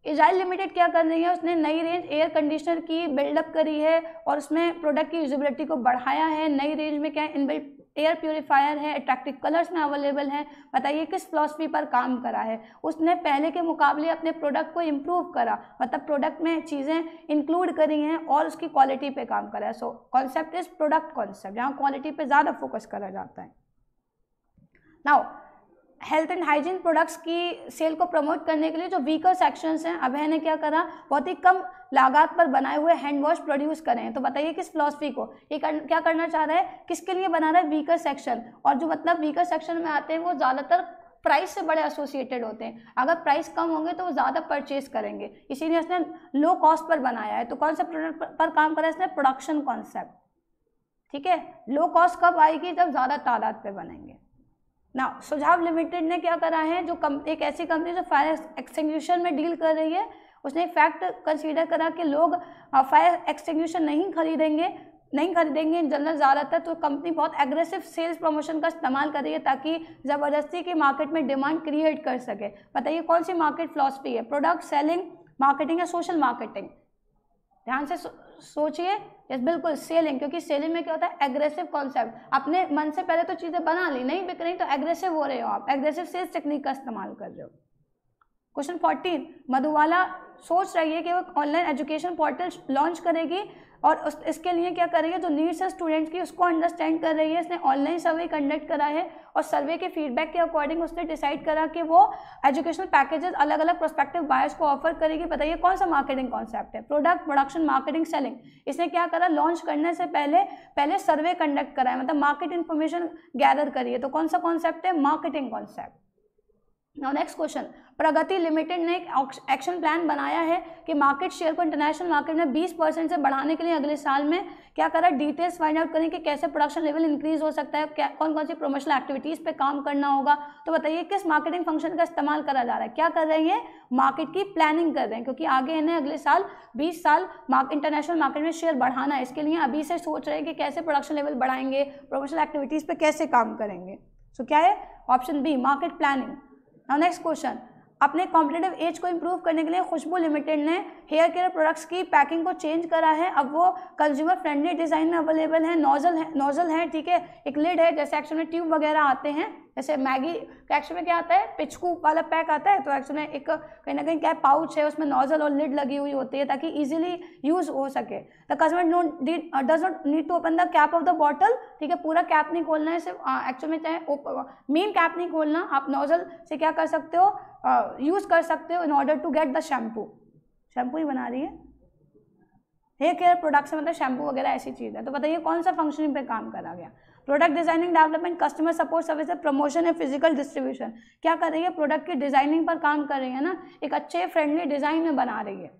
एजाइल लिमिटेड क्या कर रही है, उसने नई रेंज एयर कंडीशनर की बिल्डअप करी है और उसमें प्रोडक्ट की यूजेबिलिटी को बढ़ाया है। नई रेंज में क्या है, इनबिल्ट एयर प्यूरिफायर है, अट्रैक्टिव कलर्स में अवेलेबल है। बताइए किस फिलॉसफी पर काम करा है, उसने पहले के मुकाबले अपने प्रोडक्ट को इम्प्रूव करा, मतलब प्रोडक्ट में चीज़ें इंक्लूड करी हैं और उसकी क्वालिटी पे काम करा है। So concept is product concept, जहाँ क्वालिटी पे ज़्यादा फोकस करा जाता है। Now health and hygiene products की सेल को प्रमोट करने के लिए जो वीकर सेक्शंस हैं, अभय ने क्या करा, बहुत ही कम लागत पर बनाए हुए हैंड वॉश प्रोड्यूस करें हैं। तो बताइए किस फिलॉसफी को ये क्या करना चाह रहा है, किसके लिए बना रहा है, वीकर सेक्शन। और जो मतलब वीकर सेक्शन में आते हैं वो ज़्यादातर प्राइस से बड़े एसोसिएटेड होते हैं, अगर प्राइस कम होंगे तो वो ज़्यादा परचेज करेंगे, इसीलिए इसने लो कॉस्ट पर बनाया है। तो कौन सा प्रोडक्ट पर काम करा है इसने, प्रोडक्शन कॉन्सेप्ट। ठीक है, लो कॉस्ट कब आएगी, जब ज़्यादा तादाद पे बनेंगे। ना सुझाव लिमिटेड ने क्या करा है, जो एक ऐसी कंपनी जो फायर एक्सटिंग्विशर में डील कर रही है, उसने फैक्ट कंसीडर करा कि लोग फायर एक्सटिंग्विशर नहीं खरीदेंगे इन जनरल ज़्यादातर, तो कंपनी बहुत एग्रेसिव सेल्स प्रमोशन का इस्तेमाल कर रही है ताकि ज़बरदस्ती की मार्केट में डिमांड क्रिएट कर सके। बताइए कौन सी मार्केट फिलॉसफी है, प्रोडक्ट सेलिंग मार्केटिंग या सोशल मार्केटिंग। ध्यान से सोचिए, यस बिल्कुल सेलिंग, क्योंकि सेलिंग में क्या होता है, एग्रेसिव कॉन्सेप्ट, अपने मन से पहले तो चीज़ें बना ली, नहीं बिक रही तो एग्रेसिव हो रहे हो आप, एग्रेसिव सेल्स टेक्निक का इस्तेमाल कर रहे हो। क्वेश्चन 14, मधुबाला सोच रही है कि वो ऑनलाइन एजुकेशन पोर्टल लॉन्च करेगी और इसके लिए क्या कर रही है, जो नीड्स है स्टूडेंट्स की उसको अंडरस्टैंड कर रही है। इसने ऑनलाइन सर्वे कंडक्ट करा है और सर्वे के फीडबैक के अकॉर्डिंग उसने डिसाइड करा कि वो एजुकेशनल पैकेजेस अलग अलग प्रोस्पेक्टिव बायर्स को ऑफर करेगी। बताइए कौन सा मार्केटिंग कॉन्सेप्ट है, प्रोडक्ट, प्रोडक्शन, मार्केटिंग, सेलिंग। इसने क्या करा, लॉन्च करने से पहले सर्वे कंडक्ट करा है, मतलब मार्केट इन्फॉर्मेशन गैदर करी है। तो कौन सा कॉन्सेप्ट है, marketing concept. Now next question, Pragati limited ने एक एक्शन प्लान बनाया है कि मार्केट शेयर को इंटरनेशनल मार्केट में 20% से बढ़ाने के लिए अगले साल में क्या करा, डिटेल्स फाइंड आउट करें कि कैसे प्रोडक्शन लेवल इंक्रीज हो सकता है, कौन कौन सी प्रोमोशनल एक्टिविटीज़ पे काम करना होगा। तो बताइए किस मार्केटिंग फंक्शन का इस्तेमाल करा जा रहा है, क्या कर रहे हैं, मार्केट की प्लानिंग कर रहे हैं, क्योंकि आगे इन्हें अगले साल 20 साल इंटरनेशनल मार्केट में शेयर बढ़ाना है। इसके लिए अभी से सोच रहे हैं कि कैसे प्रोडक्शन लेवल बढ़ाएंगे, प्रोमोशनल एक्टिविटीज़ पे कैसे काम करेंगे। सो क्या है, option B, market planning. Now next question, अपने कॉम्पिटेटिव एज को इंप्रूव करने के लिए खुशबू लिमिटेड ने हेयर केयर प्रोडक्ट्स की पैकिंग को चेंज करा है। अब वो कंज्यूमर फ्रेंडली डिज़ाइन में अवेलेबल है, नोजल है, ठीक है, एक लिड है, जैसे एक्चुअल में ट्यूब वगैरह आते हैं, जैसे मैगी का एक्चुअल में क्या आता है, पिचकू वाला पैक आता है, तो एक्चुअल में एक कहीं ना कहीं क्या पाउच है, उसमें नोजल और लिड लगी हुई होती है ताकि इजीली यूज हो सके। The customer does not need to open the cap of the bottle, ठीक है, पूरा कैप नहीं खोलना है, सिर्फ एक्चुअल में चाहे मेन कैप नहीं खोलना, आप नोजल से क्या कर सकते हो, यूज कर सकते हो in order to get the shampoo ही बना रही है, हेयर केयर प्रोडक्ट से मतलब शैम्पू वगैरह ऐसी चीज़ है। तो बताइए कौन सा फंक्शनिंग पे काम करा गया, product designing, development, customer support services, promotion या फिजिकल डिस्ट्रीब्यूशन। क्या कर रही है, प्रोडक्ट की डिजाइनिंग पर काम कर रही है ना, एक अच्छे फ्रेंडली डिजाइन में बना रही है।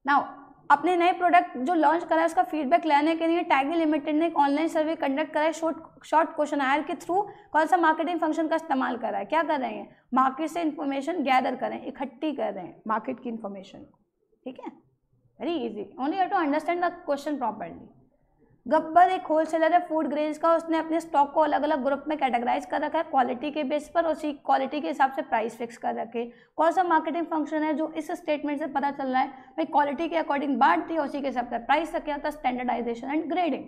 नाउ अपने नए प्रोडक्ट जो लॉन्च करा है उसका फीडबैक लेने के लिए टैगी लिमिटेड ने एक ऑनलाइन सर्वे कंडक्ट करा है शॉर्ट क्वेश्चनआयर के थ्रू। कौन सा मार्केटिंग फंक्शन का इस्तेमाल कर रहा है, क्या कर रहे हैं, मार्केट से इन्फॉर्मेशन गैदर कर रहे हैं, इकट्ठी कर रहे हैं मार्केट की इन्फॉर्मेशन। ठीक है, very easy, only have to understand the question properly. Gabbar एक होलसेलर है फूड ग्रेन्स का, उसने अपने स्टॉक को अलग अलग ग्रुप में कैटेगराइज कर रखा है क्वालिटी के बेस पर, उसी क्वालिटी के हिसाब से प्राइस फिक्स कर रखे। कौन सा मार्केटिंग फंक्शन है जो इस स्टेटमेंट से पता चल रहा है, भाई क्वालिटी के अकॉर्डिंग बांट दी, उसी के हिसाब से प्राइस रखा था, स्टैंडर्डाइजेशन एंड ग्रेडिंग।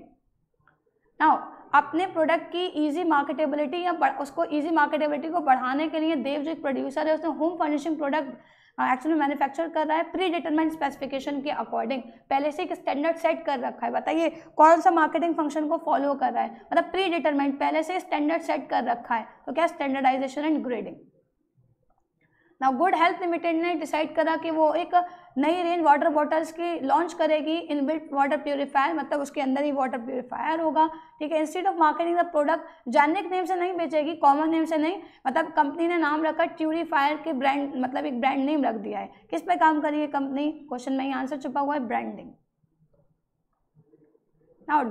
नाउ अपने प्रोडक्ट की इजी मार्केटेबिलिटी या उसको इजी मार्केटेबिलिटी को बढ़ाने के लिए देव जो एक प्रोड्यूसर है उसने home furnishing product actually manufacture कर रहा है प्री डिटरमाइंड स्पेसिफिकेशन के अकॉर्डिंग, पहले से एक स्टैंडर्ड सेट कर रखा है। बताइए कौन सा मार्केटिंग फंक्शन को फॉलो कर रहा है, मतलब प्री डिटरमाइंड, पहले से स्टैंडर्ड सेट कर रखा है, तो क्या, standardisation and grading. Now good health limited ने डिसाइड करा कि वो एक नई रेंज वाटर बॉटल्स की लॉन्च करेगी, इनबिल्ट वाटर प्यूरीफायर, मतलब उसके अंदर ही वाटर प्यूरीफायर होगा। ठीक है, instead of marketing the product generic name से नहीं बेचेगी, कॉमन नेम से नहीं, मतलब कंपनी ने नाम रखा ट्यूरीफायर के ब्रांड, मतलब एक ब्रांड नेम रख दिया है। किस पे काम करी है कंपनी, क्वेश्चन में ही आंसर छुपा हुआ है, ब्रांडिंग। नाउ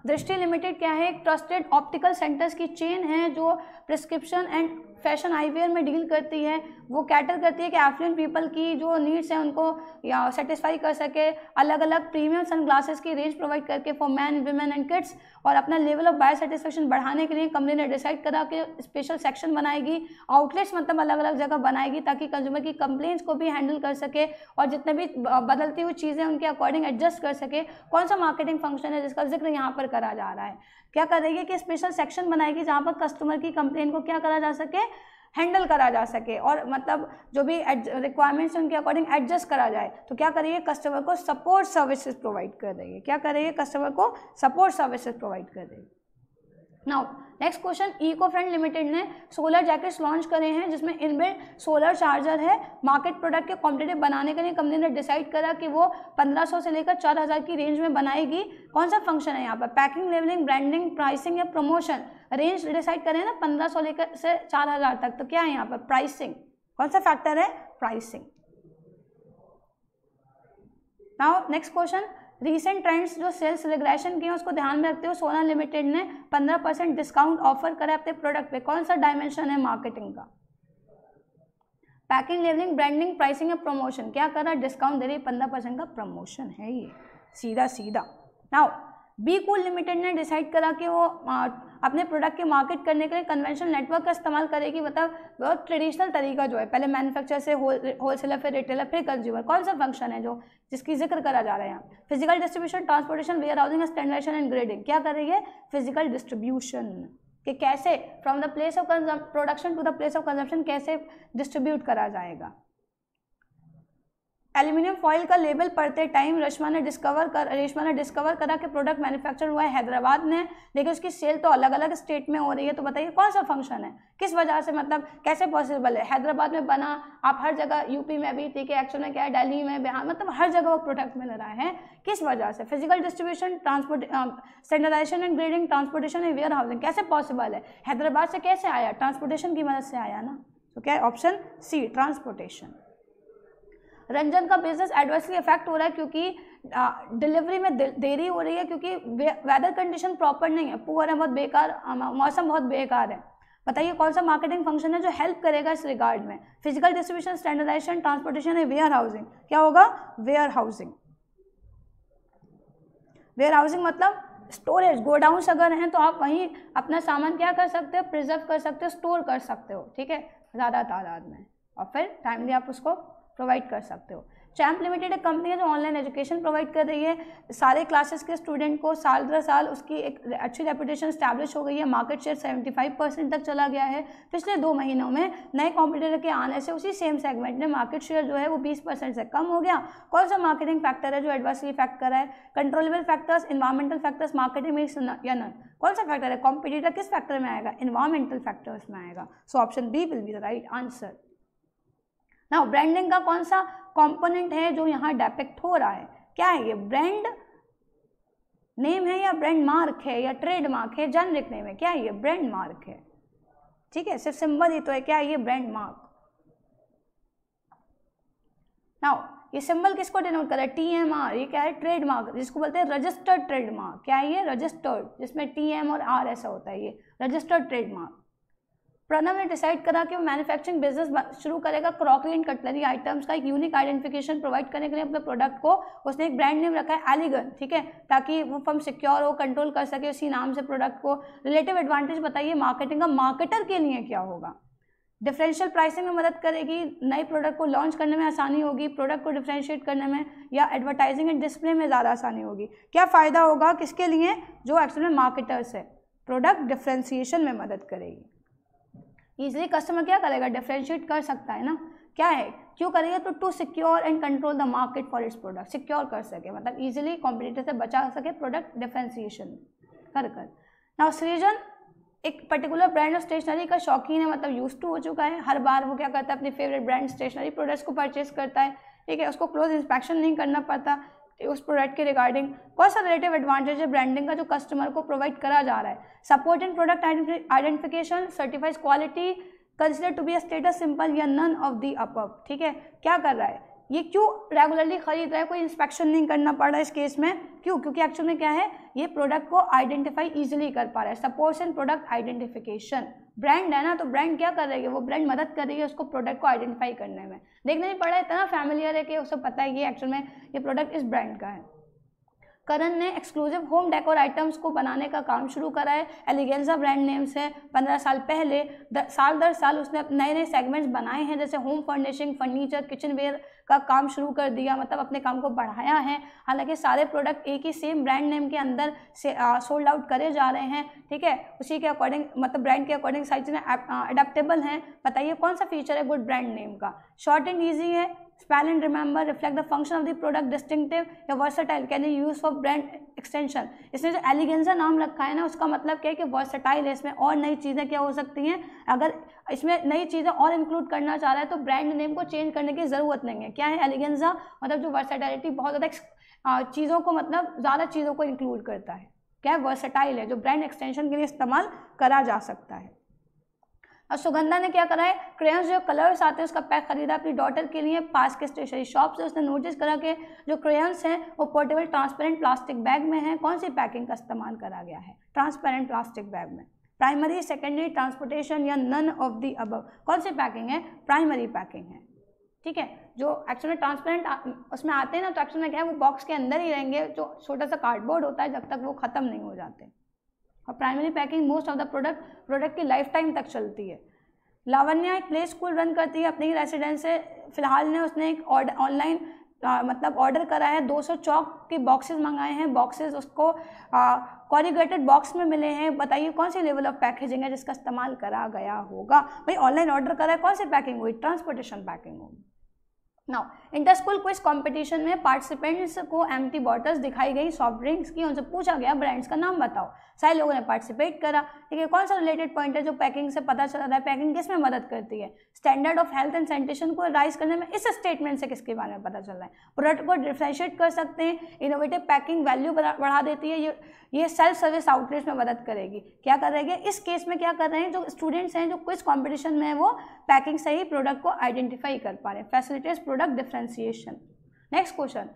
दृष्टि लिमिटेड क्या है, एक ट्रस्टेड ऑप्टिकल सेंटर्स की चेन है जो प्रिस्क्रिप्शन एंड फैशन आईवेयर में डील करती है, वो कैटर करती है कि एफ्लुएंट पीपल की जो नीड्स हैं उनको या सेटिस्फाई कर सके, अलग अलग प्रीमियम सनग्लासेस की रेंज प्रोवाइड करके for man, women and kids. और अपना लेवल ऑफ बायर सेटिस्फेक्शन बढ़ाने के लिए कंपनी ने डिसाइड करा कि स्पेशल सेक्शन बनाएगी, आउटलेट्स मतलब अलग अलग जगह बनाएगी ताकि कंज्यूमर की कंप्लेंट्स को भी हैंडल कर सके और जितने भी बदलती हुई चीज़ें उनके अकॉर्डिंग एडजस्ट कर सके। कौन सा मार्केटिंग फंक्शन है जिसका जिक्र यहाँ पर करा जा रहा है? क्या करेगी कि स्पेशल सेक्शन बनाएगी जहाँ पर कस्टमर की कंप्लेंट को क्या करा जा सके, हैंडल करा जा सके और मतलब जो भी रिक्वायरमेंट्स उनके अकॉर्डिंग एडजस्ट करा जाए। तो क्या करिए, कस्टमर को सपोर्ट सर्विसेज प्रोवाइड कर रही है। क्या करिए, कस्टमर को सपोर्ट सर्विसेज प्रोवाइड कर रही है। Now next question, eco friend limited ने सोलर जैकेट्स लॉन्च करे हैं जिसमें इनबिल्ट सोलर चार्जर है। मार्केट प्रोडक्ट के कॉम्पिटिटिव बनाने के लिए कंपनी ने डिसाइड करा कि वो 1500 से लेकर 4000 की रेंज में बनाएगी। कौन सा फंक्शन है यहाँ पर? पैकिंग, लेवलिंग, ब्रांडिंग, प्राइसिंग या प्रमोशन। रेंज डिसाइड करें ना 1500 लेकर से 4000 तक, तो क्या है यहाँ पर? प्राइसिंग। कौन सा फैक्टर है? Pricing. Now next question, recent trends जो सेल्स रिग्रेशन किए उसको ध्यान में रखते हुए सोना लिमिटेड ने 15% डिस्काउंट ऑफर करा अपने प्रोडक्ट पे। कौन सा डायमेंशन है मार्केटिंग का? पैकिंग, लेवलिंग, ब्रांडिंग, प्राइसिंग या प्रमोशन। क्या कर रहा है? डिस्काउंट दे रही है, 15% का प्रमोशन है ये, सीधा सीधा। नाउ बी कूल लिमिटेड ने डिसाइड करा कि वो अपने प्रोडक्ट के मार्केट करने के लिए कन्वेंशनल नेटवर्क का इस्तेमाल करेगी, मतलब वो ट्रेडिशनल तरीका जो है, पहले मैन्युफैक्चरर से होलसेलर, फिर रिटेलर, फिर कंज्यूमर। कौन सा फंक्शन है जो जिसकी जिक्र करा जा रहा है यहाँ? Physical distribution, transportation, warehousing, standardisation and grading. क्या कर रही है? फिजिकल डिस्ट्रीब्यूशन, कि कैसे from the place of production to the place of consumption कैसे डिस्ट्रीब्यूट करा जाएगा। एल्यूमिनियम फॉइल का लेबल पढ़ते टाइम रेशमा ने डिस्कवर करा कि प्रोडक्ट मैन्युफैक्चर हुआ है हैदराबाद में, लेकिन उसकी सेल तो अलग अलग स्टेट में हो रही है। तो बताइए कौन सा फंक्शन है, किस वजह से, मतलब कैसे पॉसिबल है? हैदराबाद में बना, आप हर जगह, यूपी में भी, ठीक है, एक्चुअल में क्या है, दिल्ली में, बिहार, मतलब हर जगह वो प्रोडक्ट मिल रहा है। किस वजह से? Physical distribution, transport, standardisation and grading, transportation and warehousing. कैसे पॉसिबल है? हैदराबाद से कैसे आया? ट्रांसपोर्टेशन की मदद से आया ना। तो क्या है? Option C, transportation. रंजन का बिजनेस एडवर्सली इफेक्ट हो रहा है क्योंकि डिलीवरी में देरी हो रही है, क्योंकि वेदर कंडीशन प्रॉपर नहीं है, पुअर है, बहुत बेकार, मौसम बहुत बेकार है। बताइए कौन सा मार्केटिंग फंक्शन है जो हेल्प करेगा इस रिगार्ड में? फिजिकल डिस्ट्रीब्यूशन, स्टैंडर्डाइजेशन, ट्रांसपोर्टेशन है वेयर हाउसिंग। क्या होगा? Warehousing. वेयर हाउसिंग मतलब स्टोरेज, गोडाउन्स अगर हैं तो आप वहीं अपना सामान क्या कर सकते हो? प्रिजर्व कर सकते हो, स्टोर कर सकते हो, ठीक है, ज़्यादा तादाद में, और फिर टाइमली आप उसको प्रोवाइड कर सकते हो। चैम्प लिमिटेड एक कंपनी है जो ऑनलाइन एजुकेशन प्रोवाइड कर रही है। सारे क्लासेस के स्टूडेंट को साल दर साल उसकी एक अच्छी रेपुटेशन स्टैब्लिश हो गई है। मार्केट शेयर 75% तक चला गया है। पिछले 2 महीनों में नए कॉम्पिटिटर के आने से उसी सेम सेगमेंट में मार्केट शेयर जो है वो 20% से कम हो गया। कौन सा मार्केटिंग फैक्टर है जो एडवर्सली इफेक्ट कर रहा है? Controllable factors, environmental factors, marketing mix या नन। कौन सा फैक्टर है? कॉम्पिटिटर किस फैक्टर में आएगा? इन्वायरमेंटल फैक्टर्स में आएगा। So option B will be the right answer. Now branding का कौन सा कंपोनेंट है जो यहाँ डिपिक्ट हो रहा है? क्या है ये? ब्रांड नेम है या ब्रांड मार्क है या ट्रेड मार्क है, जेनरिक नेम है? क्या है ये? ब्रांड मार्क है, ठीक है, सिर्फ सिंबल ही तो है। क्या है ये? Brand mark. नाउ ये सिंबल किसको डिनोट कर रहा है? TMR। ये क्या है? ट्रेड मार्क, जिसको बोलते हैं रजिस्टर्ड ट्रेड मार्क। क्या है ये? रजिस्टर्ड, जिसमें TM और R ऐसा होता है, ये रजिस्टर्ड ट्रेड मार्क। प्रणव ने डिसाइड करा कि वो मैन्युफैक्चरिंग बिजनेस शुरू करेगा क्रॉकरी एंड कटलरी आइटम्स का एक यूनिक आइडेंटिफिकेशन प्रोवाइड करने के लिए अपने प्रोडक्ट को। उसने एक ब्रांड नेम रखा है एलिगन, ठीक है, ताकि वो फर्म सिक्योर हो, कंट्रोल कर सके उसी नाम से प्रोडक्ट को। रिलेटिव एडवांटेज बताइए मार्केटिंग का, मार्केटर के लिए क्या होगा? डिफरेंशियल प्राइसिंग में मदद करेगी, नए प्रोडक्ट को लॉन्च करने में आसानी होगी, प्रोडक्ट को डिफरेंशिएट करने में या एडवर्टाइजिंग एंड डिस्प्ले में ज़्यादा आसानी होगी। क्या फ़ायदा होगा किसके लिए? जो एक्चुअल में मार्केटर्स है। प्रोडक्ट डिफरेंशिएशन में मदद करेगी। ईजिली कस्टमर क्या करेगा? डिफरेंशिएट कर सकता है ना। क्या है? क्यों करेगा? तो to secure and control the market for its product, secure कर सके, मतलब इजीली कॉम्पिटिटर से बचा सके प्रोडक्ट डिफरेंशिएशन कर। नाउ सृजन एक पर्टिकुलर ब्रांड ऑफ स्टेशनरी का शौकीन है, मतलब यूज टू हो चुका है। हर बार वो क्या करता है? अपने फेवरेट ब्रांड स्टेशनरी प्रोडक्ट्स को परचेज करता है, ठीक है, उसको क्लोज इंस्पेक्शन नहीं करना पड़ता उस प्रोडक्ट के रिगार्डिंग। कौन सा रिलेटिव एडवांटेज है ब्रांडिंग का जो कस्टमर को प्रोवाइड करा जा रहा है? Support in product identification, certifies quality, consider to be a status simple या नन ऑफ दी अबव, ठीक है। क्या कर रहा है? ये क्यों रेगुलरली खरीद रहा है? कोई इंस्पेक्शन नहीं करना पड़ रहा है इस केस में। क्यों? क्योंकि एक्चुअल में क्या है, ये प्रोडक्ट को आइडेंटिफाई इजीली कर पा रहा है। सपोर्ट्स इन प्रोडक्ट आइडेंटिफिकेशन, ब्रांड है ना, तो ब्रांड क्या कर रही है, वो ब्रांड मदद कर रही है उसको प्रोडक्ट को आइडेंटिफाई करने में। देखने में पड़ा इतना फैमिलियर है कि उसे पता है ये एक्चुअल में ये प्रोडक्ट इस ब्रांड का है। करण ने एक्सक्लूसिव होम डेकोर आइटम्स को बनाने का काम शुरू करा है। एलिगेंजा ब्रांड नेम से 15 साल पहले साल दर साल उसने नए नए सेगमेंट्स बनाए हैं, जैसे home furnishing, furniture, kitchenware का काम शुरू कर दिया, मतलब अपने काम को बढ़ाया है। हालांकि सारे प्रोडक्ट एक ही सेम ब्रांड नेम के अंदर से सोल्ड आउट करे जा रहे हैं, ठीक है, उसी के अकॉर्डिंग, मतलब ब्रांड के अकॉर्डिंग सारी चीज़ें अडेप्टेबल हैं। बताइए कौन सा फीचर है गुड ब्रांड नेम का? शॉर्ट एंड ईजी है, spell and remember, reflect the function of the product, distinctive या versatile, can you use for brand extension। इसने जो एलिगेंजा नाम रखा है ना, उसका मतलब क्या है कि वर्सेटाइल है, इसमें और नई चीज़ें क्या हो सकती हैं। अगर इसमें नई चीज़ें और इंक्लूड करना चाह रहा है तो ब्रांड नेम को चेंज करने की ज़रूरत नहीं है। क्या है एलिगेंजा, मतलब जो वर्सेटाइलिटी बहुत ज़्यादा चीज़ों को, मतलब ज़्यादा चीज़ों को इंक्लूड करता है। क्या है? वर्सेटाइल है, जो ब्रांड एक्सटेंशन के लिए इस्तेमाल करा जा सकता है। और सुगंधा ने क्या करा है, क्रेयॉन्स जो कलर्स आते हैं उसका पैक खरीदा अपनी डॉटर के लिए पास के स्टेशनरी शॉप से। उसने नोटिस करा कि जो क्रेयॉन्स हैं वो पोर्टेबल ट्रांसपेरेंट प्लास्टिक बैग में है। कौन सी पैकिंग का इस्तेमाल करा गया है? ट्रांसपेरेंट प्लास्टिक बैग में। प्राइमरी, सेकेंडरी, ट्रांसपोर्टेशन या नन ऑफ द अबव, कौन सी पैकिंग है? प्राइमरी पैकिंग है, ठीक है। जो एक्चुअली ट्रांसपेरेंट उसमें आते हैं ना, तो एक्चुअली क्या है वो बॉक्स के अंदर ही रहेंगे, जो छोटा सा कार्डबोर्ड होता है जब तक वो ख़त्म नहीं हो जाते। और primary packing most of the product की लाइफ टाइम तक चलती है। लावण्या एक प्ले स्कूल रन करती है अपनी ही रेसिडेंस से। फिलहाल ने उसने एक ऑनलाइन मतलब ऑर्डर करा है, 200 चौक के बॉक्सेस मंगाए हैं। बॉक्सेस उसको कॉरिगेटेड बॉक्स में मिले हैं। बताइए कौन सी लेवल ऑफ पैकेजिंग है जिसका इस्तेमाल करा गया होगा? भाई ऑनलाइन ऑर्डर करा है, कौन सी पैकिंग हुई? ट्रांसपोर्टेशन पैकिंग होगी। Now inter school quiz competition में पार्टिसिपेंट्स को एम्प्टी बॉटल्स दिखाई गई सॉफ्ट ड्रिंक्स की, उनसे पूछा गया ब्रांड्स का नाम बताओ। सारे लोगों ने पार्टिसिपेट करा, ठीक है। कौन सा रिलेटेड पॉइंट है जो पैकिंग से पता चल रहा है? पैकिंग किस में मदद करती है? Standard of health and sanitation को राइज करने में इस स्टेटमेंट से किसके बारे में पता चल रहा है? प्रोडक्ट को डिफ्रेंशिएट कर सकते हैं। इनोवेटिव पैकिंग वैल्यू बढ़ा देती है। ये सेल्फ सर्विस आउटलेट्स में मदद करेगी। क्या कर रहे हैं इस केस में? क्या कर रहे हैं जो स्टूडेंट्स हैं जो क्विज कॉम्पिटिशन में वो पैकिंग से ही प्रोडक्ट को आइडेंटिफाई कर पा रहे हैं। Facilitates product differentiation. Next question,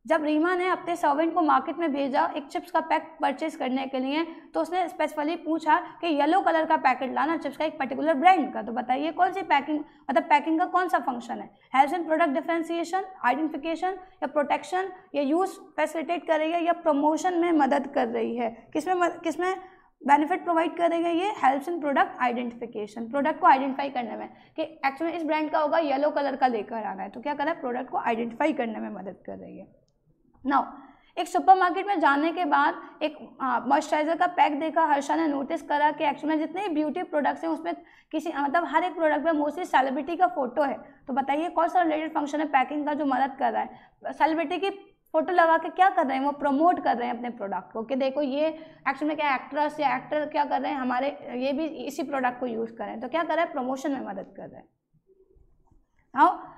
जब रीमा ने अपने सर्वेंट को मार्केट में भेजा एक चिप्स का पैक परचेज करने के लिए, तो उसने स्पेसिफिकली पूछा कि येलो कलर का पैकेट लाना चिप्स का एक पर्टिकुलर ब्रांड का। तो बताइए कौन सी पैकिंग, मतलब पैकिंग का कौन सा फंक्शन है? Helps in product differentiation, identification या प्रोटेक्शन, या यूज फैसिलिटेट कर रही है या प्रमोशन में मदद कर रही है? किसमें बेनिफिट प्रोवाइड कर रही है? ये helps in product identification, product को आइडेंटिफाई करने में कि एक्चुअली इस ब्रांड का होगा, येलो कलर का लेकर आना है, तो क्या कर रहा है? प्रोडक्ट को आइडेंटिफाई करने में मदद कर रही है। नाउ एक सुपरमार्केट में जाने के बाद एक मॉइस्चराइजर का पैक देखा। हर्षा ने नोटिस करा कि एक्चुअली में जितने ब्यूटी प्रोडक्ट्स हैं उसमें किसी मतलब हर एक प्रोडक्ट में मोस्टली सेलिब्रिटी का फोटो है। तो बताइए कौन सा रिलेटेड फंक्शन है पैकिंग का जो मदद कर रहा है? सेलिब्रिटी की फोटो लगा के क्या कर रहे हैं? वो प्रमोट कर रहे हैं अपने प्रोडक्ट को कि देखो ये एक्चुअली में क्या एक्ट्रेस या एक्टर क्या कर रहे हैं, हमारे ये भी इसी प्रोडक्ट को यूज़ करें। तो क्या कर रहा है? प्रमोशन में मदद कर रहा है। हाँ,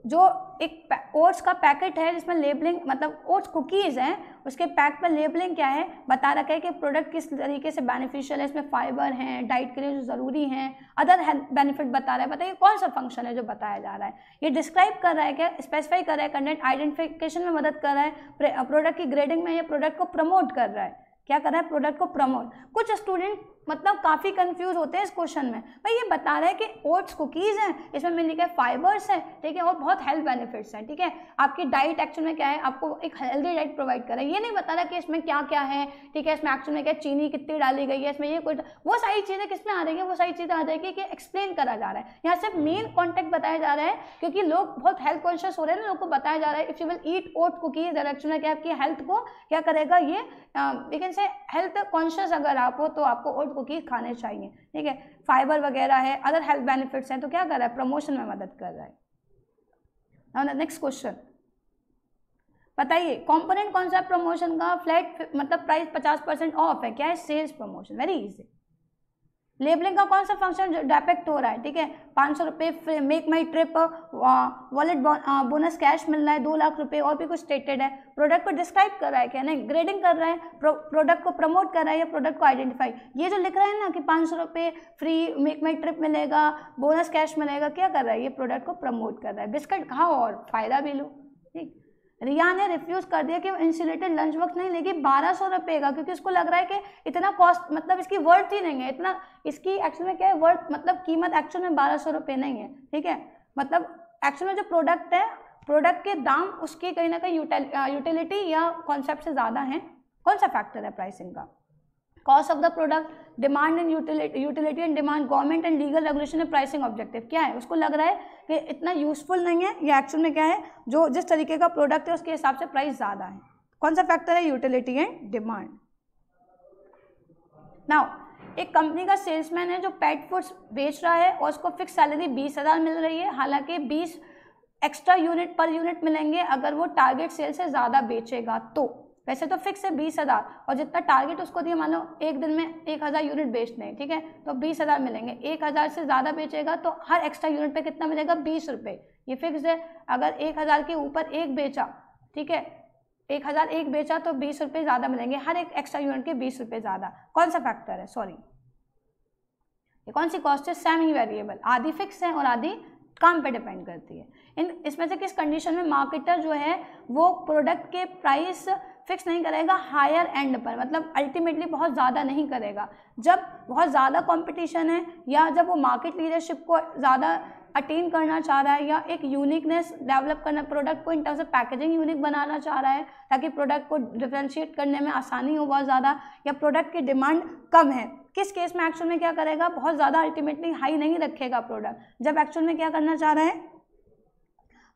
जो एक ओट्स का पैकेट है जिसमें लेबलिंग, मतलब ओट्स कुकीज़ हैं, उसके पैक पर लेबलिंग क्या है? बता रखा है कि प्रोडक्ट किस तरीके से बेनिफिशियल है, इसमें फाइबर हैं, डाइट के लिए जो ज़रूरी हैं, अदर हेल्थ बेनिफिट बता रहा है। बताइए कौन सा फंक्शन है जो बताया जा रहा है? ये डिस्क्राइब कर रहा है, क्या स्पेसिफाई कर रहा है, कंटेंट आइडेंटिफिकेशन में मदद कर रहा है, प्रोडक्ट की ग्रेडिंग में, ये प्रोडक्ट को प्रमोट कर रहा है। क्या कर रहा है? प्रोडक्ट को प्रमोट। कुछ स्टूडेंट मतलब काफ़ी कंफ्यूज होते हैं इस क्वेश्चन में। भाई ये बता रहा है कि ओट्स कुकीज़ हैं, इसमें मिलने के फाइबर्स हैं, ठीक है, और बहुत हेल्थ बेनिफिट्स हैं, ठीक है। आपकी डाइट एक्चुअल में क्या है? आपको एक हेल्दी डाइट प्रोवाइड कर रहा है। ये नहीं बता रहा कि इसमें क्या क्या है, ठीक है, इसमें एक्चुअल में क्या चीनी कितनी डाली गई है, इसमें ये कोई, वो सारी चीज़ें किसमें आ रही है? वो सारी चीज़ें आ जाएगी कि एक्सप्लेन करा जा रहा है। यहाँ सिर्फ मेन कॉन्टेक्ट बताया जा रहा है क्योंकि लोग बहुत हेल्थ कॉन्शियस हो रहे हैं ना, लोग को बताया जा रहा है if you will eat oat cookies actual में क्या आपकी हेल्थ को क्या करेगा? ये लेकिन से हेल्थ कॉन्शियस अगर आप हो तो आपको ओट कुकीज़ खाने चाहिए, ठीक है। फाइबर वगैरह है, अदर हेल्थ बेनिफिट्स हैं, तो क्या कर रहा है? प्रमोशन में मदद कर रहा है। नाउ नेक्स्ट क्वेश्चन, बताइए कंपोनेंट कौन सा है प्रमोशन का? फ्लैट मतलब प्राइस 50% ऑफ है, क्या है? Sales promotion, very easy. Labelling का कौन सा फंक्शन जो डिपेक्ट हो रहा है? ठीक है, 500 रुपये मेक माई ट्रिप, वॉलेट बोनस कैश मिल रहा है, 2 लाख रुपए, और भी कुछ स्टेटेड है। प्रोडक्ट को डिस्क्राइब कर रहा है, क्या नहीं, ग्रेडिंग कर रहा है, प्रोडक्ट को प्रमोट कर रहा है या प्रोडक्ट को आइडेंटिफाई। ये जो लिख रहा है ना कि 500 रुपये फ्री मेक माई ट्रिप मिलेगा, बोनस कैश मिलेगा, क्या कर रहा है? ये प्रोडक्ट को प्रमोट कर रहा है। बिस्किट खाओ और फायदा भी लो, ठीक। रिया ने रिफ्यूज कर दिया कि वो इंसुलेटेड लंच बॉक्स नहीं लेगी 1200 रुपये का, क्योंकि उसको लग रहा है कि इतना कॉस्ट मतलब इसकी वर्थ ही नहीं है, इतना इसकी एक्चुअल में क्या है वर्थ मतलब कीमत एक्चुअल में 1200 रुपये नहीं है, ठीक है। मतलब एक्चुअल में जो प्रोडक्ट है, प्रोडक्ट के दाम उसकी कहीं ना कहीं यूटिलिटी या कॉन्सेप्ट से ज़्यादा हैं। कौन सा फैक्टर है प्राइसिंग का? Cost of the product, demand and utility and demand, government and legal regulation and pricing objective. क्या है? उसको लग रहा है कि इतना यूजफुल नहीं है, या एक्चुअल में क्या है जो जिस तरीके का प्रोडक्ट है उसके हिसाब से प्राइस ज़्यादा है। कौन सा फैक्टर है? Utility and demand. नाउ एक कंपनी का सेल्समैन है जो पेट फूड्स बेच रहा है और उसको फिक्स सैलरी 20,000 मिल रही है, हालांकि 20 एक्स्ट्रा यूनिट पर यूनिट मिलेंगे अगर वो टारगेट सेल से ज़्यादा बेचेगा तो। वैसे तो फिक्स है 20,000 और जितना टारगेट उसको दिया, मान लो एक दिन में 1,000 यूनिट बेचने हैं, ठीक है, तो 20,000 मिलेंगे। 1,000 से ज़्यादा बेचेगा तो हर एक्स्ट्रा यूनिट पे कितना मिलेगा? 20 रुपये। ये फिक्स है। अगर 1,000 के ऊपर एक बेचा, ठीक है, 1,000 एक बेचा तो 20 रुपये ज़्यादा मिलेंगे, हर एक एक्स्ट्रा यूनिट के 20 रुपये ज़्यादा। कौन सा फैक्टर है? सॉरी, ये कौन सी कॉस्ट है? Semi variable. आधी फिक्स है और आधी काम पे डिपेंड करती है। इसमें से किस कंडीशन में मार्केटर जो है वो प्रोडक्ट के प्राइस फिक्स नहीं करेगा हायर एंड पर, मतलब अल्टीमेटली बहुत ज़्यादा नहीं करेगा? जब बहुत ज़्यादा कंपटीशन है या जब वो मार्केट लीडरशिप को ज़्यादा अटेन करना चाह रहा है या एक यूनिकनेस डेवलप करना, प्रोडक्ट को in terms of packaging unique बनाना चाह रहा है ताकि प्रोडक्ट को डिफरेंशिएट करने में आसानी हो बहुत ज़्यादा, या प्रोडक्ट की डिमांड कम है। किस केस में एक्चुअल में क्या करेगा? बहुत ज़्यादा अल्टीमेटली हाई नहीं रखेगा प्रोडक्ट। जब एक्चुअल में क्या करना चाह रहा है,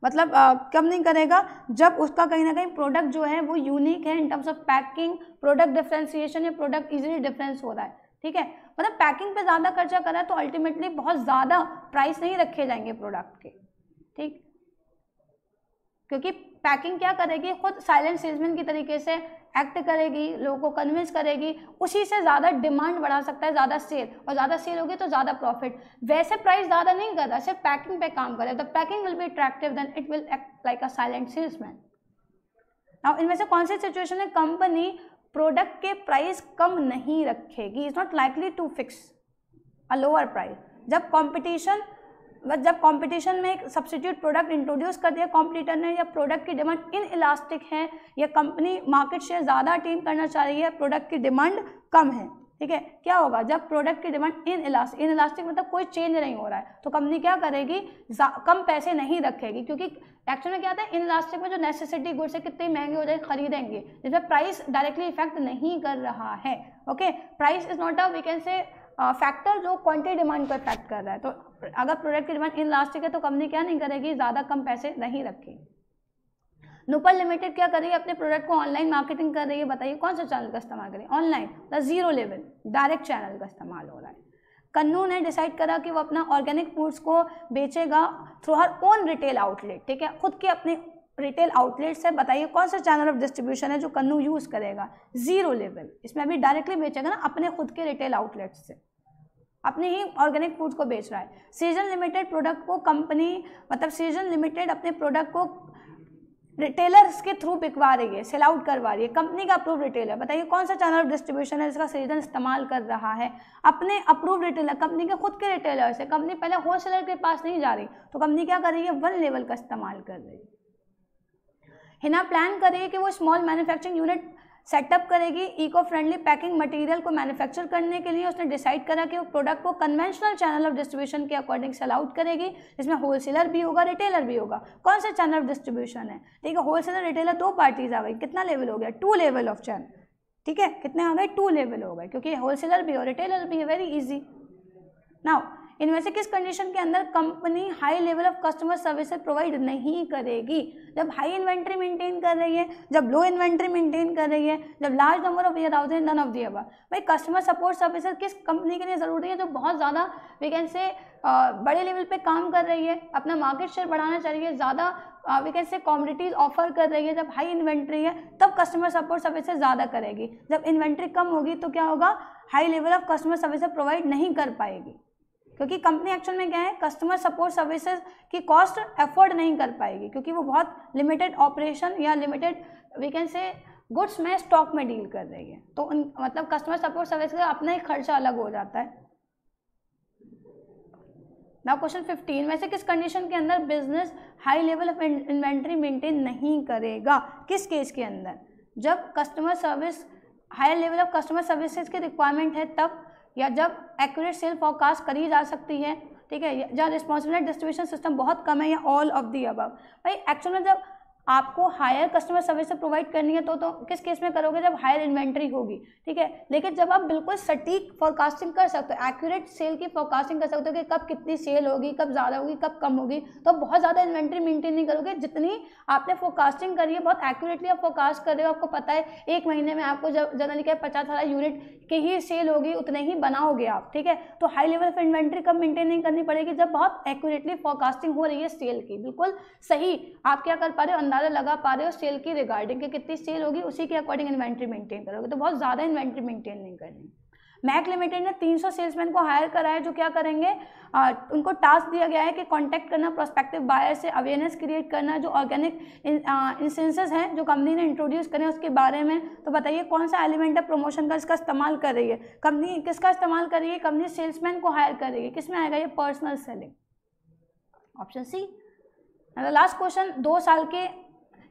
मतलब कम नहीं करेगा जब उसका कहीं ना कहीं प्रोडक्ट जो है वो यूनिक है इन terms of packing, product differentiation या प्रोडक्ट इजीली डिफरेंस हो रहा है, ठीक है। मतलब पैकिंग पे ज़्यादा खर्चा करा है तो अल्टीमेटली बहुत ज़्यादा प्राइस नहीं रखे जाएंगे प्रोडक्ट के, ठीक, क्योंकि पैकिंग क्या करेगी? खुद साइलेंट सेल्समैन की तरीके से एक्ट करेगी, लोगों को कन्विंस करेगी, उसी से ज़्यादा डिमांड बढ़ा सकता है, ज़्यादा सेल, और ज़्यादा सेल होगी तो ज़्यादा प्रॉफिट। वैसे प्राइस ज़्यादा नहीं कर रहा, सिर्फ पैकिंग पे काम करे, the packing will be attractive, then it will act like a silent salesman. Now इनमें से कौन सी सिचुएशन है कंपनी प्रोडक्ट के प्राइस कम नहीं रखेगी? Is not likely to fix a lower price. जब कंपटीशन में एक सब्स्टिट्यूट प्रोडक्ट इंट्रोड्यूस कर दिया कॉम्पिटिटर ने, या प्रोडक्ट की डिमांड इन इलास्टिक है, या कंपनी मार्केट शेयर ज़्यादा अटेन करना चाह रही है, प्रोडक्ट की डिमांड कम है, ठीक है, क्या होगा? जब प्रोडक्ट की डिमांड इन इलास्टिक मतलब कोई चेंज नहीं हो रहा है, तो कंपनी क्या करेगी? कम पैसे नहीं रखेगी, क्योंकि एक्चुअल में क्या आता है इन इलास्टिक में जो नेसेसिटी गुड्स है कितने महंगे हो जाए खरीदेंगे, जिसमें प्राइस डायरेक्टली इफेक्ट नहीं कर रहा है। Okay, price is not a we can say factor जो क्वांटिटी डिमांड को इफेक्ट कर रहा है। तो अगर प्रोडक्ट की डिमांड इन इलास्टिक है तो कंपनी क्या नहीं करेगी? ज़्यादा कम पैसे नहीं रखेगी। नूपल लिमिटेड क्या कर रही है? अपने प्रोडक्ट को ऑनलाइन मार्केटिंग कर रही है। बताइए कौन सा चैनल का इस्तेमाल करें? Online, the zero level direct channel का इस्तेमाल हो रहा है। कन्नू ने डिसाइड करा कि वो अपना ऑर्गेनिक फूड्स को बेचेगा through her own retail outlet, ठीक है, खुद के अपने रिटेल आउटलेट से। बताइए कौन सा चैनल ऑफ डिस्ट्रीब्यूशन है जो कन्नू यूज़ करेगा? Zero level. इसमें अभी डायरेक्टली बेचेगा ना अपने खुद के रिटेल आउटलेट से, अपने ही ऑर्गेनिक फूड्स को बेच रहा है। सीजन लिमिटेड प्रोडक्ट को कंपनी, मतलब सीजन लिमिटेड अपने प्रोडक्ट को रिटेलर्स के थ्रू बिकवा रही है, सेल आउट करवा रही है, कंपनी का अप्रूव रिटेलर। बताइए कौन सा चैनल ऑफ डिस्ट्रीब्यूशन है जिसका सीजन इस्तेमाल कर रहा है? अपने अप्रूव रिटेलर, कंपनी के खुद के रिटेलर से। कंपनी पहले होलसेलर के पास नहीं जा रही, तो कंपनी क्या कर रही है? वन लेवल का इस्तेमाल कर रही है। हिना प्लान कर रही है कि वो स्मॉल मैन्युफैक्चरिंग यूनिट सेटअप करेगी इको फ्रेंडली पैकिंग मटेरियल को मैन्युफैक्चर करने के लिए। उसने डिसाइड करा कि वो प्रोडक्ट को कन्वेंशनल चैनल ऑफ डिस्ट्रीब्यूशन के अकॉर्डिंग सेल आउट करेगी, जिसमें होलसेलर भी होगा, रिटेलर भी होगा। कौन सा चैनल ऑफ डिस्ट्रीब्यूशन है? ठीक है, होलसेलर रिटेलर दो पार्टीज आ गई, कितना लेवल हो गया? 2 लेवल ऑफ चैनल, ठीक है, कितने आ गए? 2 लेवल हो गए, क्योंकि होलसेलर भी और रिटेलर भी है। Very easy. नाउ इनमें से किस कंडीशन के अंदर company high level of customer services provide नहीं करेगी? जब हाई इन्वेंट्री मेंटेन कर रही है, जब लो इन्वेंट्री मेंटेन कर रही है, जब large number of warehouses, none of the above. भाई कस्टमर सपोर्ट सर्विसेज किस कंपनी के लिए ज़रूरी है? जो बहुत ज़्यादा वी कैन से बड़े लेवल पे काम कर रही है, अपना मार्केट शेयर बढ़ाना चाह रही है, ज़्यादा we can say commodities offer कर रही है। जब हाई इन्वेंट्री है तब कस्टमर सपोर्ट सर्विसेज ज़्यादा करेगी। जब इन्वेंट्री कम होगी तो क्या होगा? High level of customer services provide नहीं कर पाएगी, क्योंकि कंपनी एक्चुअल में क्या है? कस्टमर सपोर्ट सर्विसेज की कॉस्ट अफोर्ड नहीं कर पाएगी, क्योंकि वो बहुत लिमिटेड ऑपरेशन या limited we can say goods में स्टॉक में डील कर रही है। तो मतलब कस्टमर सपोर्ट सर्विस का अपना ही खर्चा अलग हो जाता है। नाउ क्वेश्चन 15, वैसे किस कंडीशन के अंदर business high level of inventory maintain नहीं करेगा? किस केस के अंदर? जब customer service higher level of customer services की रिक्वायरमेंट है तब, या जब एक्यूरेट सेल फोरकास्ट करी जा सकती है, ठीक है, जहाँ रिस्पॉन्सिबिलिटी डिस्ट्रीब्यूशन सिस्टम बहुत कम है, या ऑल ऑफ दी अबव। भाई एक्चुअल में जब आपको हायर कस्टमर सर्विस प्रोवाइड करनी है तो किस केस में करोगे? जब हायर इन्वेंट्री होगी, ठीक है। लेकिन जब आप बिल्कुल सटीक फोरकास्टिंग कर सकते हो, एक्यूरेट सेल की फोरकास्टिंग कर सकते हो कि कब कितनी सेल होगी, कब ज़्यादा होगी, कब कम होगी, तो आप बहुत ज़्यादा इन्वेंट्री मेंटेन नहीं करोगे। जितनी आपने फोरकास्टिंग करी है, बहुत एक्यूरेटली आप फोरकास्ट कर रहे हो, आपको पता है एक महीने में आपको जनरली क्या 50,000 यूनिट की ही सेल होगी, उतने ही बनाओगे आप, ठीक है। तो हाई लेवल ऑफ इन्वेंट्री कब मेंटेन नहीं करनी पड़ेगी? जब बहुत एक्यूरेटली फोरकास्टिंग हो रही है सेल की, बिल्कुल सही आप क्या कर पा रहे हो, अंदाजा लगा पा रहे हो सेल की रिगार्डिंग कि कितनी सेल होगी, उसी के अकॉर्डिंग इन्वेंट्री मेंटेन करोगे। तो बहुत ज़्यादा इन्वेंट्री मेंटेन नहीं करनी। मैक लिमिटेड ने 300 सेल्समैन को हायर करा है, जो क्या करेंगे, उनको टास्क दिया गया है कि कांटेक्ट करना प्रोस्पेक्टिव बायर से, अवेयरनेस क्रिएट करना, जो ऑर्गेनिक इंस्टेंसेस हैं जो कंपनी ने इंट्रोड्यूस करें उसके बारे में। तो बताइए कौन सा एलिमेंट है प्रमोशन का इसका इस्तेमाल कर रही है कंपनी? किसका इस्तेमाल कर रही है कंपनी? सेल्समैन को हायर कर रही है। किस में आएगा ये? Personal selling, option C. Last question, 2 साल के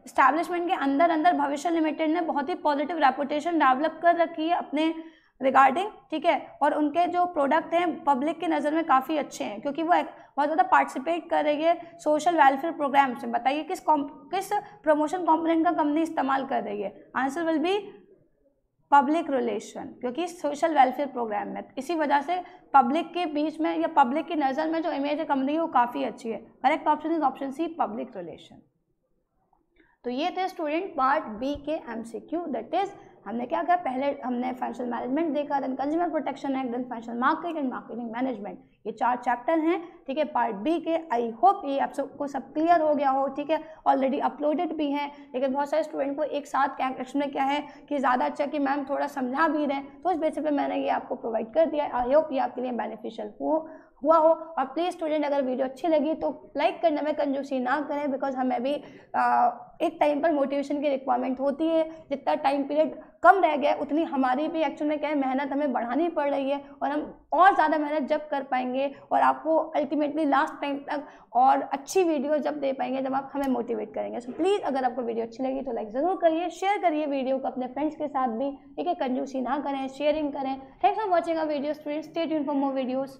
इस्टेब्लिशमेंट के अंदर भविष्य लिमिटेड ने बहुत ही पॉजिटिव रेपुटेशन डेवलप कर रखी है अपने रिगार्डिंग, ठीक है, और उनके जो प्रोडक्ट हैं पब्लिक की नज़र में काफ़ी अच्छे हैं, क्योंकि वो बहुत ज़्यादा पार्टिसिपेट कर रही है सोशल वेलफेयर प्रोग्राम्स में। बताइए किस प्रमोशन कॉम्पोनेंट का कंपनी इस्तेमाल कर रही है? Answer will B public relation, क्योंकि सोशल वेलफेयर प्रोग्राम में, इसी वजह से पब्लिक के बीच में या पब्लिक की नज़र में जो इमेज है कंपनी की वो काफ़ी अच्छी है। Correct option is option C, public relation. तो ये थे स्टूडेंट पार्ट बी के एमसीक्यू। दैट इज हमने क्या किया, पहले हमने फाइनेंशियल मैनेजमेंट देखा, देन consumer protection act, then financial market and marketing management. ये 4 चैप्टर हैं, ठीक है, पार्ट बी के। आई होप ये आप सबको सब क्लियर हो गया हो, ठीक है। ऑलरेडी अपलोडेड भी हैं, लेकिन बहुत सारे स्टूडेंट को एक साथ एक्शन में क्या है कि ज़्यादा अच्छा कि मैम थोड़ा समझा भी रहे, तो इस बेसिस पे मैंने ये आपको प्रोवाइड कर दिया। आई होप ये आपके लिए बेनिफिशियल हुआ हो। और प्लीज़ स्टूडेंट अगर वीडियो अच्छी लगी तो लाइक करने में कंजूसी ना करें, बिकॉज हमें भी एक टाइम पर मोटिवेशन की रिक्वायरमेंट होती है। जितना टाइम पीरियड कम रह गया उतनी हमारी भी एक्चुअल में क्या है मेहनत हमें बढ़ानी पड़ रही है, और हम और ज़्यादा मेहनत जब कर पाएंगे और आपको अल्टीमेटली लास्ट टाइम तक और अच्छी वीडियो जब दे पाएंगे जब आप हमें मोटिवेट करेंगे। सो प्लीज़ अगर आपको वीडियो अच्छी लगी तो लाइक ज़रूर करिए, शेयर करिए वीडियो को अपने फ्रेंड्स के साथ भी, ठीक है। कंजूसी ना करें, शेयरिंग करें। Thanks for watching a video students, stay tuned for more videos.